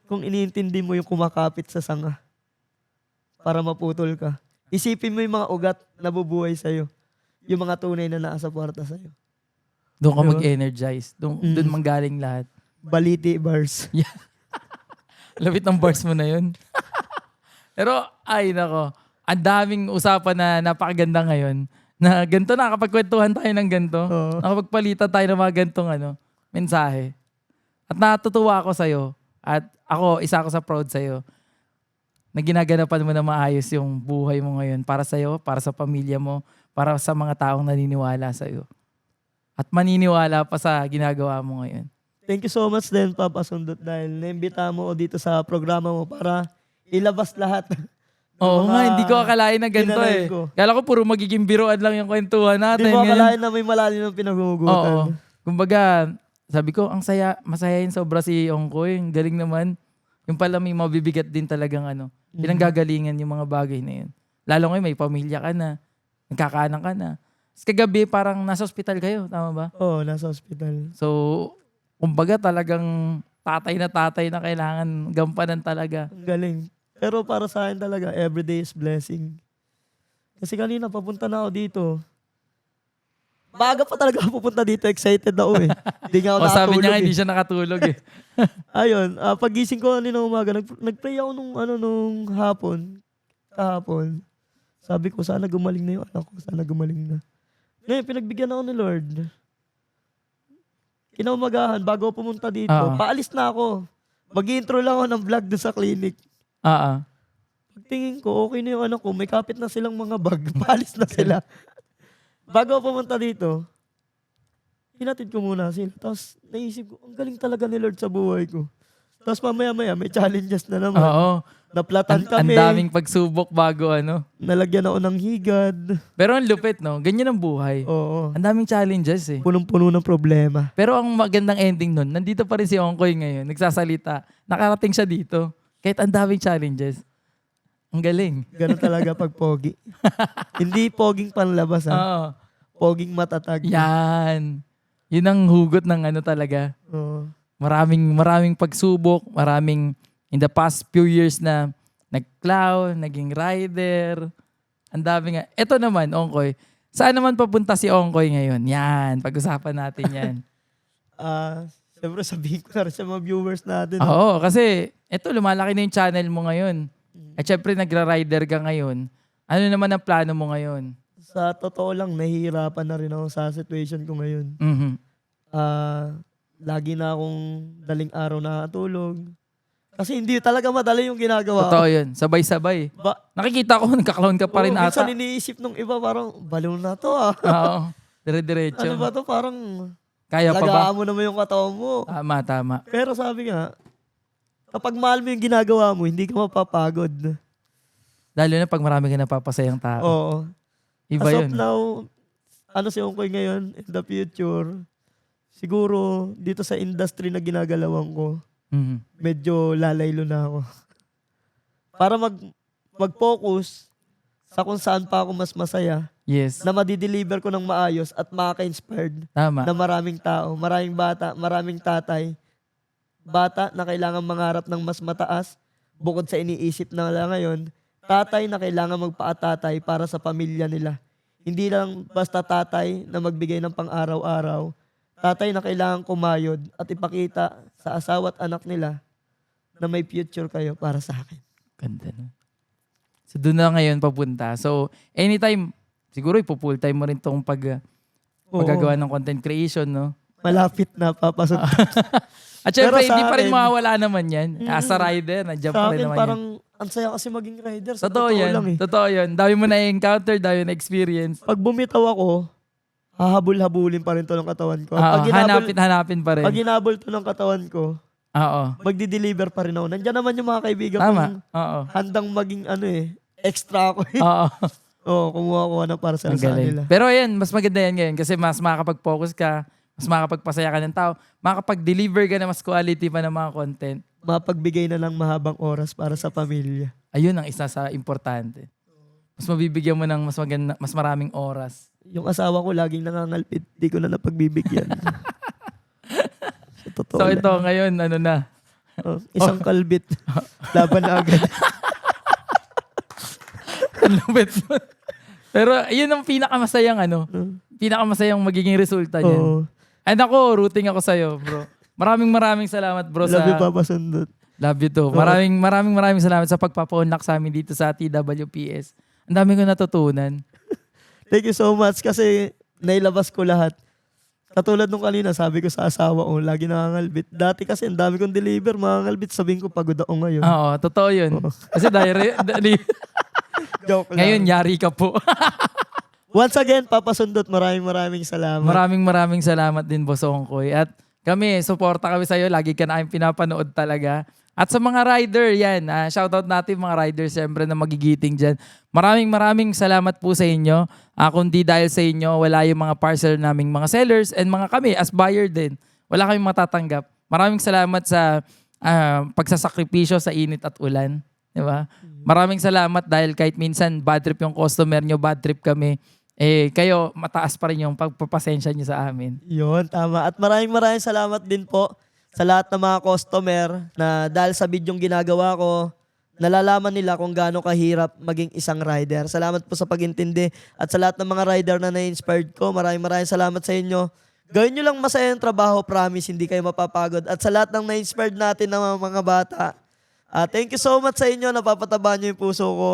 kung iniintindi mo yung kumakapit sa sanga para maputol ka? Isipin mo yung mga ugat na bubuhay sa'yo. Yung mga tunay na nakasuporta sa'yo. Doon ka Diba? mag-energize. Doon manggaling lahat. Baliti bars. Lapit ng bars mo na yun. Pero, ay nako, ang daming usapan na napakaganda ngayon. Na ganito, nakakapagkwentuhan tayo ng ganito. Oo. Nakapagpalitan tayo ng mga gantong mensahe. At natutuwa ako sa'yo. At ako, isa ako sa proud sa'yo. Na ginaganapan mo na maayos yung buhay mo ngayon para sa'yo, para sa pamilya mo, para sa mga taong naniniwala sa'yo. At maniniwala pa sa ginagawa mo ngayon. Thank you so much din, Papa Sundot, dahil naimbita mo ako dito sa programa mo para ilabas lahat. Oo mga nga, hindi ko akalain na ganito tinanay eh. ko. Kala ko puro magiging biruan lang yung kwentuhan natin. Hindi mo Ngayon- akalain na may malalim ng pinaghugutan. Oo. Kumbaga, sabi ko, ang saya, masaya yun sobra si Ongkoy. Ang galing naman. Yung pala may mabibigat din talagang pinanggagalingan yung mga bagay na yun. Lalo ngayon, may pamilya ka na. Nagkakaanak ka na. Tapos kagabi, parang nasa ospital kayo. Tama ba? Oo, nasa hospital. So, kumbaga talagang tatay na kailangan gampanan talaga. Ang galing. Pero para sa akin talaga, everyday is blessing. Kasi kanina, papunta na ako dito. Maaga pa talaga ako pupunta dito. Excited ako eh. Hindi nga ako O sabi niya nga, nakatulog hindi eh. siya nakatulog eh. Ayun, pagising ko kanina umaga, nag-pray ako nung hapon. Kahapon. Sabi ko, sana gumaling na yung anak ko. Sana gumaling na. Ngayon, pinagbigyan ako ni Lord. Kinaumagahan, bago ako pumunta dito, paalis na ako. Mag-intro lang ako ng vlog doon sa clinic. Pagtingin ko, okay na yung anak ko. May kapit na silang mga bag. Paalis na sila. Bago ako pumunta dito, hinatid ko muna sila. Tapos naisip ko, ang galing talaga ni Lord sa buhay ko. Tapos mamaya-maya, may challenges na naman. Oo. Naplatan Ang kami. daming pagsubok bago Nalagyan ako ng higad. Pero ang lupit, no? Ganyan ang buhay. Oo. Ang daming challenges eh. Punong-puno ng problema. Pero ang magandang ending nun, nandito pa rin si Ongkoy ngayon, nagsasalita. Nakarating siya dito. Kahit ang daming challenges. Ang galing. Ganun talaga pag pogi. Hindi poging panlabas ha. Oo. Poging matatag. Yan. Yun ang hugot ng talaga. Oo. Maraming pagsubok, maraming in the past few years na nag-clown, naging rider. Ang dami nga. Ito naman, Ongkoy. Saan naman papunta si Ongkoy ngayon? Yan, pag-usapan natin yan. Siyempre sabihin ko na rin sa mga viewers natin. Oo, kasi ito, lumalaki na yung channel mo ngayon. At syempre, nagra-rider ka ngayon. Ano naman ang plano mo ngayon? Sa totoo lang, nahihirapan na rin ako sa situation ko ngayon. Mhm. Lagi na akong daling araw nakatulog. Kasi hindi talaga madali yung ginagawa ko. Totoo yun. Sabay-sabay. Nakikita ko, nagka-clown ka pa rin ata. Minsan iniisip nung iba, parang, baliw na to ah. Oo. Dire-diretso. Ano ba to? Parang, Kaya pa ba? lagaan mo naman yung katawan mo. Tama. Pero sabi nga, kapag mahal mo yung ginagawa mo, hindi ka mapapagod. Lalo na pag marami ka napapasayang tao. Oo. Iba As yun. of now, ano si Ongkoy ngayon, in the future, siguro dito sa industry na ginagalawan ko, Mhm. medyo lalaylo na ako. Para mag-focus sa kung saan pa ako mas masaya, Yes. na madideliver ko ng maayos at makaka-inspired Tama. na maraming tao, maraming bata, maraming tatay, bata na kailangan mangarap ng mas mataas, bukod sa iniisip na lang ngayon, tatay na kailangan magpaatatay para sa pamilya nila. Hindi lang basta tatay na magbigay ng pang-araw-araw, tatay na kailangan kumayod at ipakita sa asawa at anak nila na may future kayo para sa akin. Ganda nun. So doon na ngayon papunta. So anytime, siguro ipo-full time mo rin tong paggagawa ng content creation, no? Malapit na papasok. At syempre, Pero sa hindi pa rin akin- mawawala naman yan. As a rider, nandiyan Sa pa rin akin naman parang yan. ang saya kasi maging rider. Sa Totoo yan. lang eh. Totoo yan. Dami mo na-encounter, dami na experience. Pag bumitaw ako, hahabol-habulin pa rin to ng katawan ko. Oo, Pag hanapin pa rin. pag hinabol to ng katawan ko, Oo. magdi-deliver pa rin ako. Nandiyan naman yung mga kaibigan Tama. kong Oo. handang maging extra ako eh. Oo. Oo, kumuha ko ng parcel Ang sa galing. kanila. Pero ayan, mas maganda yan ngayon kasi mas makakapag-focus ka, mas makakapagpasaya ka ng tao, makakapag-deliver ka na mas quality pa ng mga content. Mapagbigay na lang mahabang oras para sa pamilya. Ayun ang isa sa importante. Mas mabibigyan mo ng mas maraming oras. Yung asawa ko laging nangangalpit, di ko na napagbibigyan. Sa totoo So lang. ito ngayon, ano na? Isang kalbit, laban na agad. Ang lupit mo. Pero yun ang pinakamasayang pinakamasayang magiging resulta niyan. Oo. And ako, rooting ako sa'yo, bro. Maraming salamat, bro. Love you, Papa Sundot. Love you too. Maraming salamat sa pagpapaunlak sa amin dito sa TWPS. Ang dami ko natutunan. Thank you so much kasi nailabas ko lahat. Katulad nung kanina, sabi ko sa asawa ko, lagi nangangalbit. Dati kasi ang dami kong deliver, mangangalbit. Sabihin ko, pagod ako ngayon. Oo, totoo yun. Kasi Joke lang. ngayon, yari ka po. Once again, Papa Sundot, maraming salamat. Maraming salamat din, Boss Ongkoy. At kami, suporta kami sa'yo. Lagi ka namin pinapanood talaga. At sa mga rider, yan. Shoutout natin mga riders siyempre na magigiting dyan. Maraming salamat po sa inyo. Kundi dahil sa inyo, wala yung mga parcel naming mga sellers and mga kami as buyer din. Wala kaming matatanggap. Maraming salamat sa pagsasakripisyo sa init at ulan. Diba? Maraming salamat dahil kahit minsan bad trip yung customer nyo, bad trip kami, kayo mataas pa rin yung pagpapasensya nyo sa amin. Yun, tama. At maraming salamat din po sa lahat ng mga customer na dahil sa bidyong ginagawa ko, nalalaman nila kung gaano kahirap maging isang rider. Salamat po sa pag-intindi at sa lahat ng mga rider na na-inspired ko. Maraming salamat sa inyo. Gawin nyo lang masaya yung trabaho, promise, hindi kayo mapapagod. At sa lahat ng na-inspired natin ng mga bata, thank you so much sa inyo, napapataba nyo yung puso ko.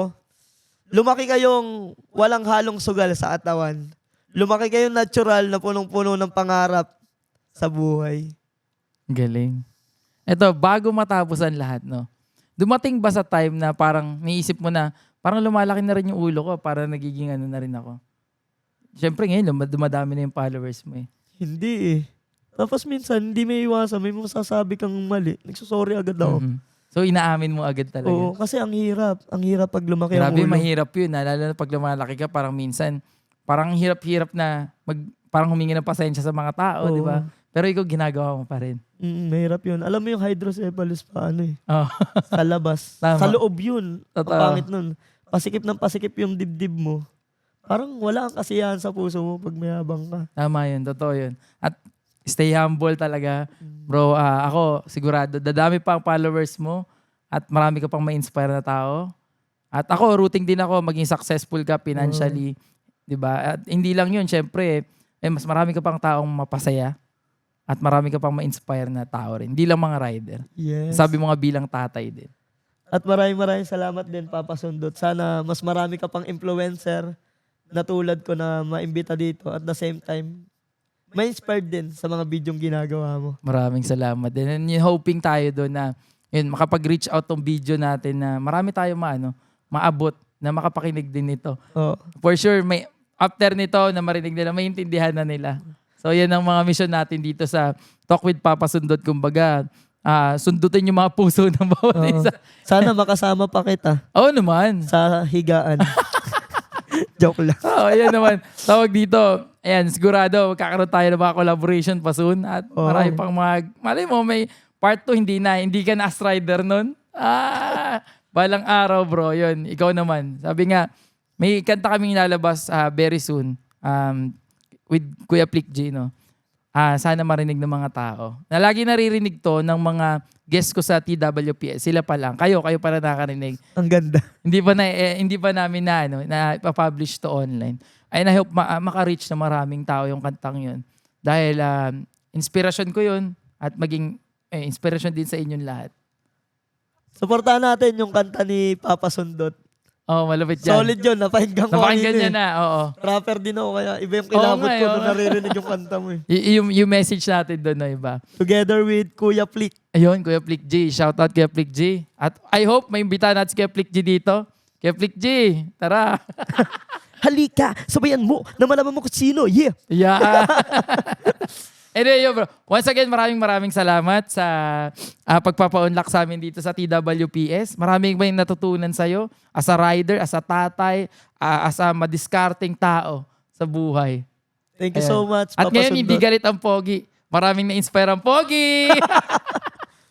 Lumaki kayong walang halong sugal sa katawan. Lumaki kayong natural na punong-puno ng pangarap sa buhay. Galing. Ito, bago matapos ang lahat, no? Dumating ba sa time na parang niisip mo na, parang lumalaki na rin yung ulo ko, parang nagiging ano na rin ako? Siyempre ngayon, dumadami na yung followers mo eh. Hindi eh. Tapos minsan, hindi may iwasan, may masasabi kang mali. Nagsusorry agad ako. Mhm. So inaamin mo agad talaga. Oo, kasi ang hirap. Ang hirap pag lumaki ang Grabe, ulo. mahirap yun. Lalo na pag lumalaki ka, parang minsan, parang hirap-hirap na parang humingi ng pasensya sa mga tao, Oo. di ba? Pero ikaw ginagawa mo pa rin. Mahirap yun. Alam mo yung hydrocephalus pa ano eh. Oh. Sa labas. Tama. Sa loob yun. Ang Totoo. pangit nun. Pasikip ng pasikip yung dibdib mo. Parang wala kang kasiyahan sa puso mo pag mayabang ka. Tama yun, totoo yun. At stay humble talaga. Bro, ako sigurado, dadami pa ang followers mo at marami ka pang ma-inspire na tao. At ako, rooting din ako, maging successful ka financially. Diba? At hindi lang yun, syempre, mas marami ka pang taong mapasaya at marami ka pang ma-inspire na tao rin. Hindi lang mga rider. Yes. Sabi mo nga bilang tatay din. At maraming salamat din, Papa Sundot. Sana mas marami ka pang influencer na tulad ko na maimbita dito. At the same time, ma-inspired din sa mga bidyong ginagawa mo. Maraming salamat din. And yung hoping tayo doon na yun, makapag-reach out tong video natin na marami tayo maabot na makapakinig din nito. Oo. For sure, may after nito na marinig nila, may intindihan na nila. So yan ang mga mission natin dito sa Talk with Papa Sundot. Kumbaga, sundutin yung mga puso ng bawat Oo. isa. Sana makasama pa kita Oo naman. sa higaan. Joke lang. Oo, yan naman. Tawag dito. Ayan, sigurado, magkakaroon tayo ng mga collaboration pa soon. At marami pang mga, malay mo, may part 2, hindi ka na as rider nun. Balang araw bro, yun. Ikaw naman. Sabi nga, may kanta kaming lalabas very soon with Kuya Flick G, no? Sana marinig ng mga tao. Na lagi naririnig to ng mga guests ko sa TWPS. Sila pa lang. Kayo pa na nakarinig. Ang ganda. Hindi pa namin na ipa-publish to online. I hope maka-reach na maraming tao yung kantang yun. Dahil inspirasyon ko yun at maging inspirasyon din sa inyong lahat. Supportahan natin yung kanta ni Papa Sundot. Oh, malapit yan. Solid yun. Napakinggan ko Napakinggan kanina niya na, oo. Rapper din ako kaya iba yung kilabot ko nung naririnig yung kanta mo eh. Yung message natin doon na iba. Together with Kuya Flick. Ayun, Kuya Flick G. Shoutout Kuya Flick G. At I hope may imbitahan natin si Kuya Flick G dito. Kuya Flick G, tara. Halika, sabayan mo na malaman mo kung sino. Yeah. Yeah. Anyway, bro. Once again, maraming salamat sa pagpapa-unlock sa amin dito sa TWPS. Maraming may natutunan sa'yo as a rider, as a tatay, as a madiskarting tao sa buhay. Thank you so much, At Papa ngayon, Sundot. hindi galit ang Pogi. Maraming na-inspire ang Pogi.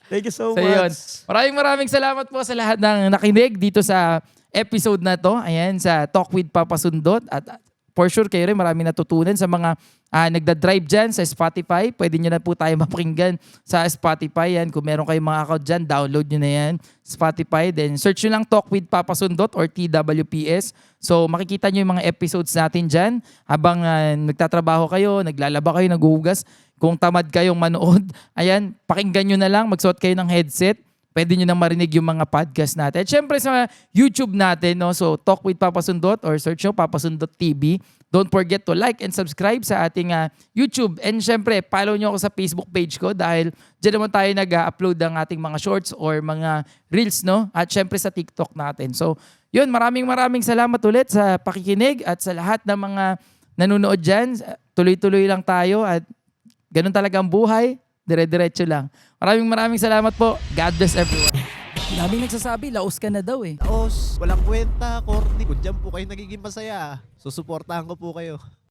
Thank you so So yun, much. maraming salamat po sa lahat ng nakinig dito sa episode na to. Ayan, sa Talk with Papa Sundot. At for sure kayo rin maraming natutunan sa mga nagda-drive dyan sa Spotify. Pwede nyo na po tayo mapakinggan sa Spotify. Yan. Kung meron kayong mga account dyan, download nyo na yan. Spotify. Then search nyo lang Talk with Papa Sundot or TWPS. So makikita nyo yung mga episodes natin dyan. Habang nagtatrabaho kayo, naglalaba kayo, naghuhugas. Kung tamad kayong manood, ayan, pakinggan nyo na lang. Magsuot kayo ng headset. Pwede nyo nang marinig yung mga podcast natin. At syempre sa YouTube natin, no? So Talk with Papa Sundot or search nyo Papa Sundot TV. Don't forget to like and subscribe sa ating YouTube. And syempre, follow nyo ako sa Facebook page ko dahil dyan naman tayo nag-upload ng ating mga shorts or mga reels, no? At syempre sa TikTok natin. So Yun, maraming salamat ulit sa pakikinig at sa lahat ng mga nanonood dyan. Tuloy-tuloy lang tayo at ganun talaga ang buhay. Dire-diretso lang. Maraming salamat po. God bless everyone. Daming nagsasabi, laos ka na daw eh. Taos, walang kwenta, corny. Kung dyan po kayo nagiging masaya, susuportahan ko po kayo.